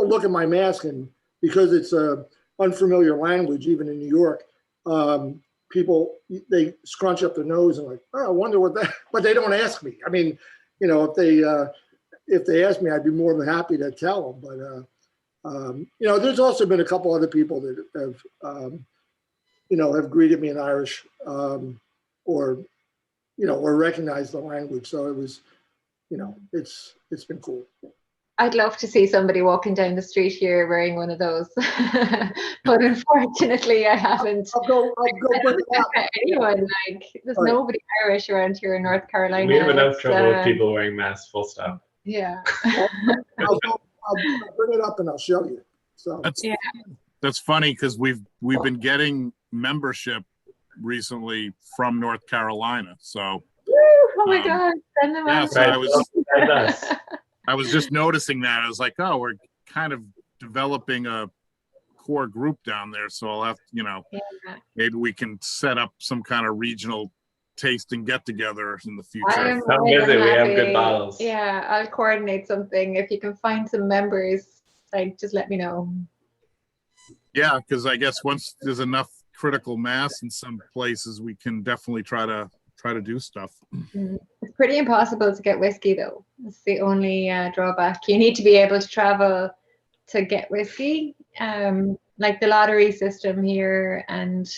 Speaker 5: look at my mask, and because it's a unfamiliar language, even in New York, people, they scrunch up their nose and like, oh, I wonder what that, but they don't ask me. I mean, if they ask me, I'd be more than happy to tell them. But, there's also been a couple other people that have greeted me in Irish or recognized the language. So it was, it's been cool.
Speaker 7: I'd love to see somebody walking down the street here wearing one of those, but unfortunately, I haven't.
Speaker 5: I'll go bring it up.
Speaker 7: Anyone, there's nobody Irish around here in North Carolina.
Speaker 10: We have enough trouble with people wearing masks. Full stop.
Speaker 7: Yeah.
Speaker 5: I'll bring it up and I'll show you. So
Speaker 1: that's funny because we've been getting membership recently from North Carolina. So.
Speaker 7: Woo, oh my God! Send them out.
Speaker 1: So I was just noticing that. I was like, oh, we're kind of developing a core group down there. So I'll have, maybe we can set up some kind of regional tasting get together in the future.
Speaker 10: Come visit, we have good bottles.
Speaker 7: Yeah, I'll coordinate something. If you can find some members, just let me know.
Speaker 1: Yeah, because I guess once there's enough critical mass in some places, we can definitely try to do stuff.
Speaker 7: It's pretty impossible to get whiskey though. It's the only drawback. You need to be able to travel to get whiskey, like the lottery system here, and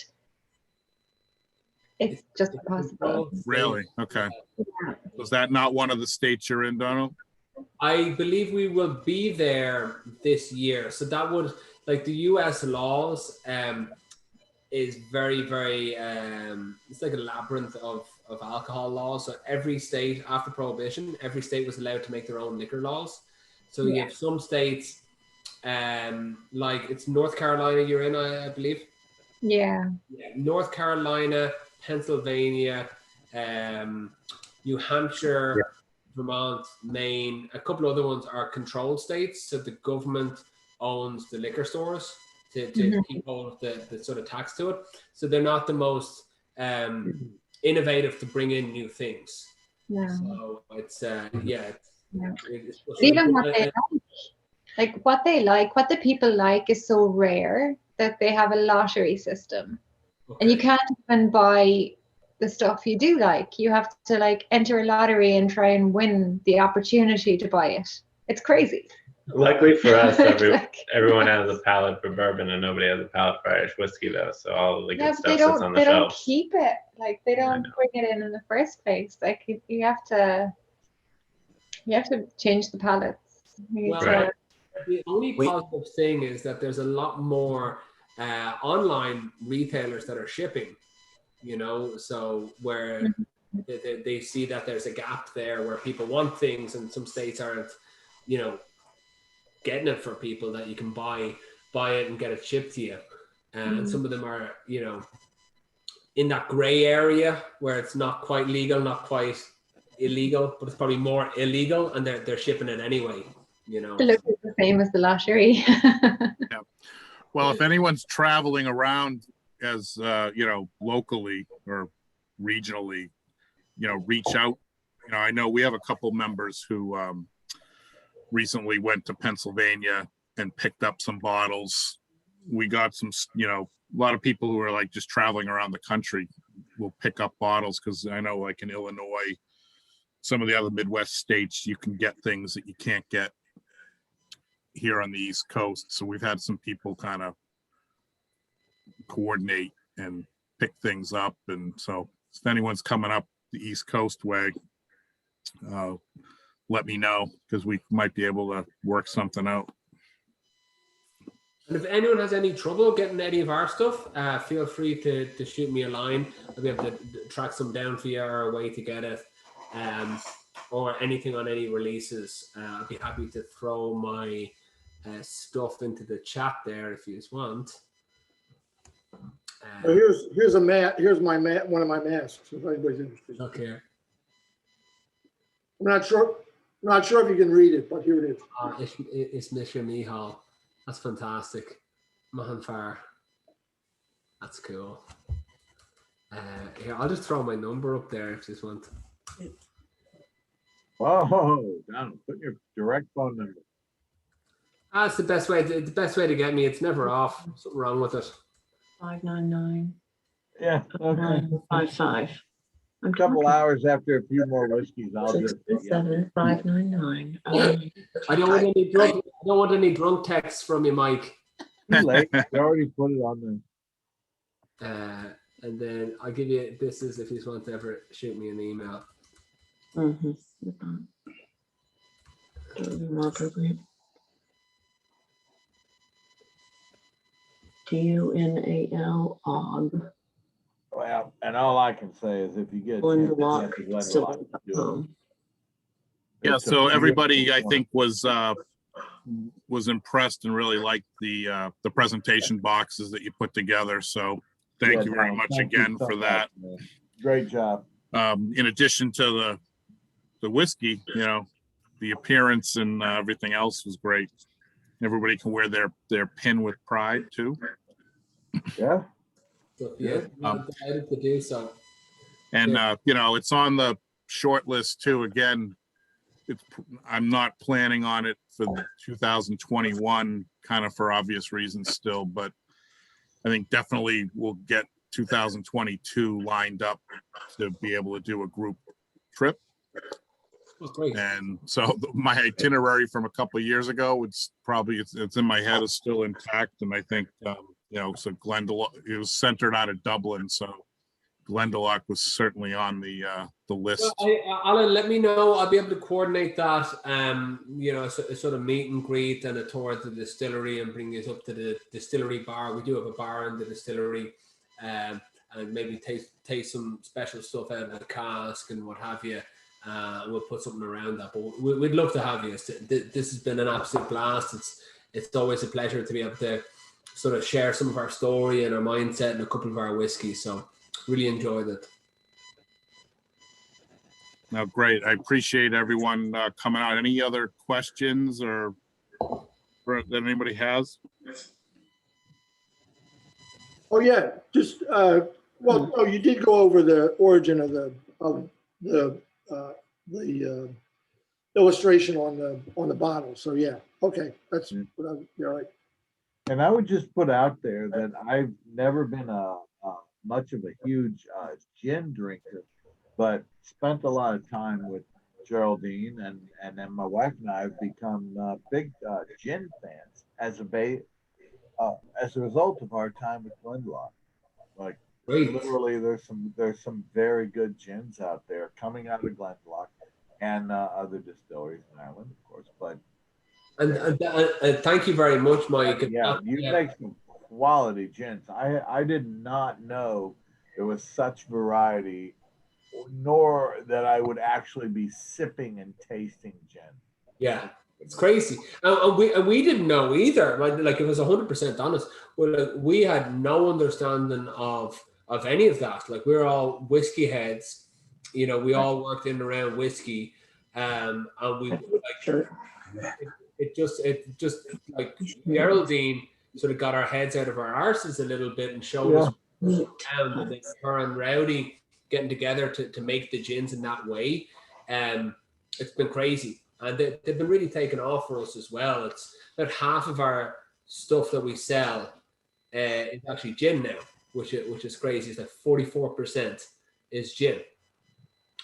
Speaker 7: it's just impossible.
Speaker 1: Really? Okay. Yeah. Was that not one of the states you're in, Donald?
Speaker 2: I believe we will be there this year. So that would, like the US laws, is very, very, it's like a labyrinth of alcohol laws. So every state, after Prohibition, every state was allowed to make their own liquor laws. So you have some states, like it's North Carolina you're in, I believe.
Speaker 7: Yeah.
Speaker 2: North Carolina, Pennsylvania, New Hampshire, Vermont, Maine, a couple other ones are controlled states. So the government owns the liquor stores to keep all of the sort of tax to it. So they're not the most innovative to bring in new things.
Speaker 7: Yeah.
Speaker 2: So it's
Speaker 7: even what they like, what the people like is so rare that they have a lottery system. Okay. And you can't even buy the stuff you do like. You have to like enter a lottery and try and win the opportunity to buy it. It's crazy.
Speaker 10: Luckily for us,
Speaker 7: Like-
Speaker 10: everyone has a palate for bourbon and nobody has a palate for Irish whiskey though. So all of the
Speaker 7: Yeah,
Speaker 10: good
Speaker 7: but
Speaker 10: stuff sits on the
Speaker 7: they don't
Speaker 10: shelf.
Speaker 7: keep it. Like they
Speaker 10: I
Speaker 7: don't
Speaker 10: know.
Speaker 7: bring it in the first place. Like you have to change the palettes. You need
Speaker 2: Well,
Speaker 7: to-
Speaker 10: Right.
Speaker 2: the only positive thing is that there's a lot more online retailers that are shipping, you know, so where they see that there's a gap there where people want things and some states aren't, you know, getting it for people that you can buy it and get it shipped to you. And some of them are, you know, in that gray area where it's not quite legal, not quite illegal, but it's probably more illegal and they're shipping it anyway, you know.
Speaker 7: It looks the same as the lottery.
Speaker 1: Well, if anyone's traveling around as, you know, locally or regionally, you know, reach out. You know, I know we have a couple members who recently went to Pennsylvania and picked up some bottles. We got some, you know, a lot of people who are like just traveling around the country will pick up bottles because I know like in Illinois, some of the other Midwest states, you can get things that you can't get here on the East Coast. So we've had some people kind of coordinate and pick things up. And so if anyone's coming up the East Coast way, let me know because we might be able to work something out.
Speaker 2: And if anyone has any trouble getting any of our stuff, feel free to shoot me a line. I'll be able to track some down for you or a way to get it, or anything on any releases. I'll be happy to throw my stuff into the chat there if you just want.
Speaker 5: Well, here's a mat. Here's my mat. One of my masks. If anybody's interested.
Speaker 2: Okay.
Speaker 5: I'm not sure if you can read it, but here it is.
Speaker 2: It's Mr. Mihal. That's fantastic. Mahanfar. That's cool. Here, I'll just throw my number up there if you just want.
Speaker 3: Whoa, Donald, put your direct phone number.
Speaker 2: That's the best way. The best way to get me. It's never off. Something wrong with it.
Speaker 11: 599.
Speaker 3: Yeah, okay.
Speaker 11: 955.
Speaker 3: A couple hours after a few more whiskeys, I'll just.
Speaker 11: 67599.
Speaker 2: I don't want any drunk. I don't want any drunk texts from you, Mike.
Speaker 3: Too late. You already put it on the.
Speaker 2: And then I'll give you. This is if you just want to ever shoot me an email.
Speaker 11: More appropriate. Tunal og.
Speaker 3: Well, and all I can say is if you get a chance,
Speaker 11: Glendalough
Speaker 3: to Glendalough,
Speaker 11: Distillery.
Speaker 3: do it.
Speaker 1: Yeah,
Speaker 3: It's a
Speaker 1: so everybody I
Speaker 3: beautiful
Speaker 1: think was impressed and really liked the presentation boxes that you put together. So thank
Speaker 3: Yeah,
Speaker 1: you very
Speaker 3: no,
Speaker 1: much
Speaker 3: thank you
Speaker 1: again
Speaker 3: so
Speaker 1: for
Speaker 3: much,
Speaker 1: that.
Speaker 3: man. Great job.
Speaker 1: In addition to the whiskey, you know, the appearance and everything else was great. Everybody can wear their pin with pride too.
Speaker 3: Yeah.
Speaker 2: So yeah, I'm delighted to do so.
Speaker 1: And
Speaker 2: Yeah.
Speaker 1: you know, it's on the short list too. Again, I'm not planning on it for 2021, kind of for obvious reasons still, but I think definitely we'll get 2022 lined up to be able to do a group trip.
Speaker 2: Oh, great.
Speaker 1: And so my itinerary from a couple of years ago, it's in my head is still intact. And I think, you know, so Glendalough, it was centered out of Dublin. So Glendalough was certainly on the list.
Speaker 2: Well, Alan, let me know. I'll be able to coordinate that. You know, a sort of meet and greet and a tour to the distillery and bring us up to the distillery bar. We do have a bar in the distillery, and maybe taste some special stuff out of the cask and what have you. We'll put something around that. But we'd love to have you. This has been an absolute blast. It's always a pleasure to be able to sort of share some of our story and our mindset and a couple of our whiskeys. So really enjoyed it.
Speaker 1: No, great. I appreciate everyone coming out. Any other questions or that anybody has?
Speaker 5: Oh yeah, just well, no, you did go over the origin of the illustration on the bottle. So yeah, okay, that's you're right.
Speaker 3: And I would just put out there that I've never been a much of a huge gin drinker, but spent a lot of time with Geraldine, and then my wife and I have become big gin fans as a result of our time with Glendalough. Like
Speaker 2: Great.
Speaker 3: literally, there's some very good gins out there coming out of Glendalough and other distilleries in Ireland, of course. But
Speaker 2: And thank you very much, Mike.
Speaker 3: yeah, you make some quality gins. I did not know there was such variety, nor that I would actually be sipping and tasting gin.
Speaker 2: Yeah, it's crazy. And we didn't know either. Like it was 100% honest. Well, like, we had no understanding of any of that. Like we're all whiskey heads. You know, we all worked in and around whiskey, and we like it just like Geraldine sort of got our heads out of our arses a little bit and showed us around, and then her and Rowdy getting together to make the gins in that way. It's been crazy. And they've been really taking off for us as well. It's about half of our stuff that we sell is actually gin now, which is crazy. It's like 44% is gin.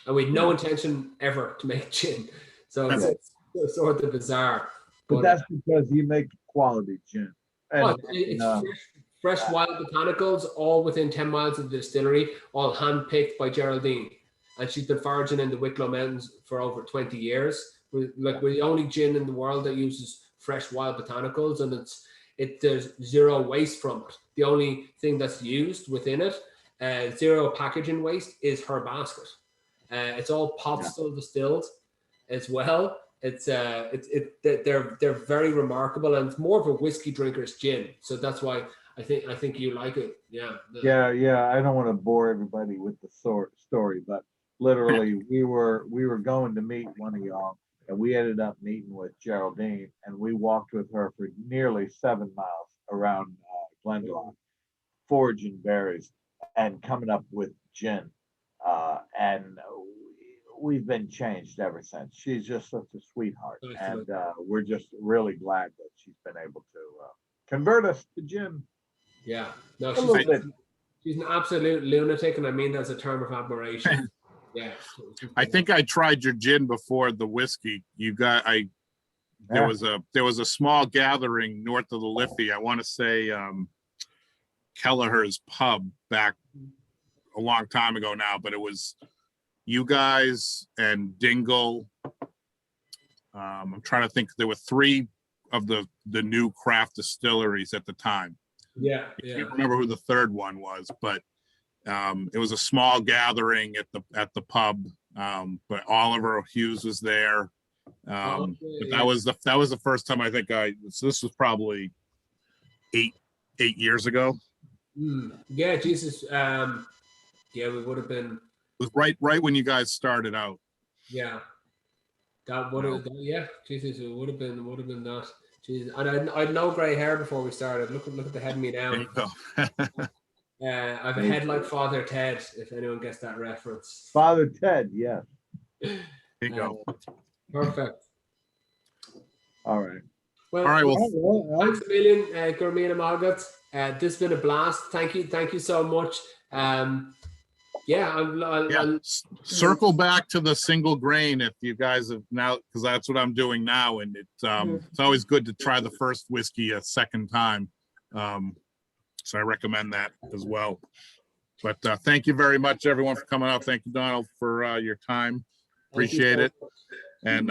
Speaker 2: And we had no intention ever to make gin. So it's sort of bizarre.
Speaker 3: But that's because you make quality gin.
Speaker 2: It's fresh wild botanicals, all within 10 miles of the distillery, all hand-picked by Geraldine. And she's been foraging in the Wicklow Mountains for over 20 years. We're the only gin in the world that uses fresh wild botanicals, and there's zero waste from it. The only thing that's used within it, zero packaging waste, is her basket. It's all pot still distilled as well. They're very remarkable, and it's more of a whiskey drinker's gin. So that's why I think you like it. Yeah.
Speaker 3: I don't want to bore everybody with the story, but literally we were going to meet one of y'all, and we ended up meeting with Geraldine, and we walked with her for nearly 7 miles around Glendalough, foraging berries and coming up with gin. And we've been changed ever since. She's just such a sweetheart, and we're just really glad that she's been able to convert us to gin.
Speaker 2: Yeah, no, she's an absolute lunatic, and I mean that's a term of admiration. Yeah,
Speaker 1: I think I tried your gin before the whiskey. There was a small gathering north of the Liffey. I want to say Kelleher's Pub back a long time ago now, but it was you guys and Dingle. I'm trying to think. There were 3 of the new craft distilleries at the time.
Speaker 2: Yeah.
Speaker 1: I can't remember who the third one was, but it was a small gathering at the pub. But Oliver Hughes was there. But that was the first time I think so this was probably 8 years ago.
Speaker 2: Yeah, Jesus. Yeah, we would have been.
Speaker 1: It was right when you guys started out.
Speaker 2: Yeah. That would have, Jesus, it would have been that. Jesus, and I had no grey hair before we started. Look at the head of me now.
Speaker 1: There you go.
Speaker 2: I have a head like Father Ted, if anyone gets that reference.
Speaker 3: Father Ted, yeah.
Speaker 1: There you go.
Speaker 2: Perfect.
Speaker 3: All right.
Speaker 2: Well,
Speaker 1: all right. Well,
Speaker 2: thanks a million, Gurmeen and Margaret. This has been a blast. Thank you so much. I'll
Speaker 1: circle back to the single grain if you guys have now, because that's what I'm doing now, and it's always good to try the first whiskey a second time. So I recommend that as well. But thank you very much, everyone, for coming out. Thank you, Donald, for your time. Appreciate it. And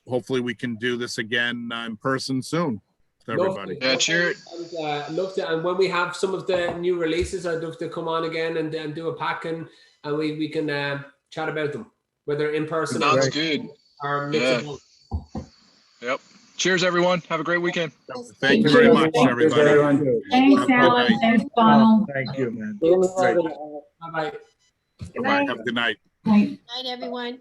Speaker 1: hopefully we can do this again in person soon. Everybody.
Speaker 12: Yeah, cheers.
Speaker 2: Love to. And when we have some of the new releases, I'd love to come on again and do a pack and we can chat about them, whether in person
Speaker 12: Sounds good.
Speaker 2: Or
Speaker 12: Yep. Cheers, everyone. Have a great weekend.
Speaker 1: Thank you very much, everybody.
Speaker 11: Thanks, Alan. Thanks, Donald.
Speaker 3: Thank you, man.
Speaker 2: Bye-bye.
Speaker 1: Bye-bye. Have a good night.
Speaker 11: Night.
Speaker 13: Night, everyone.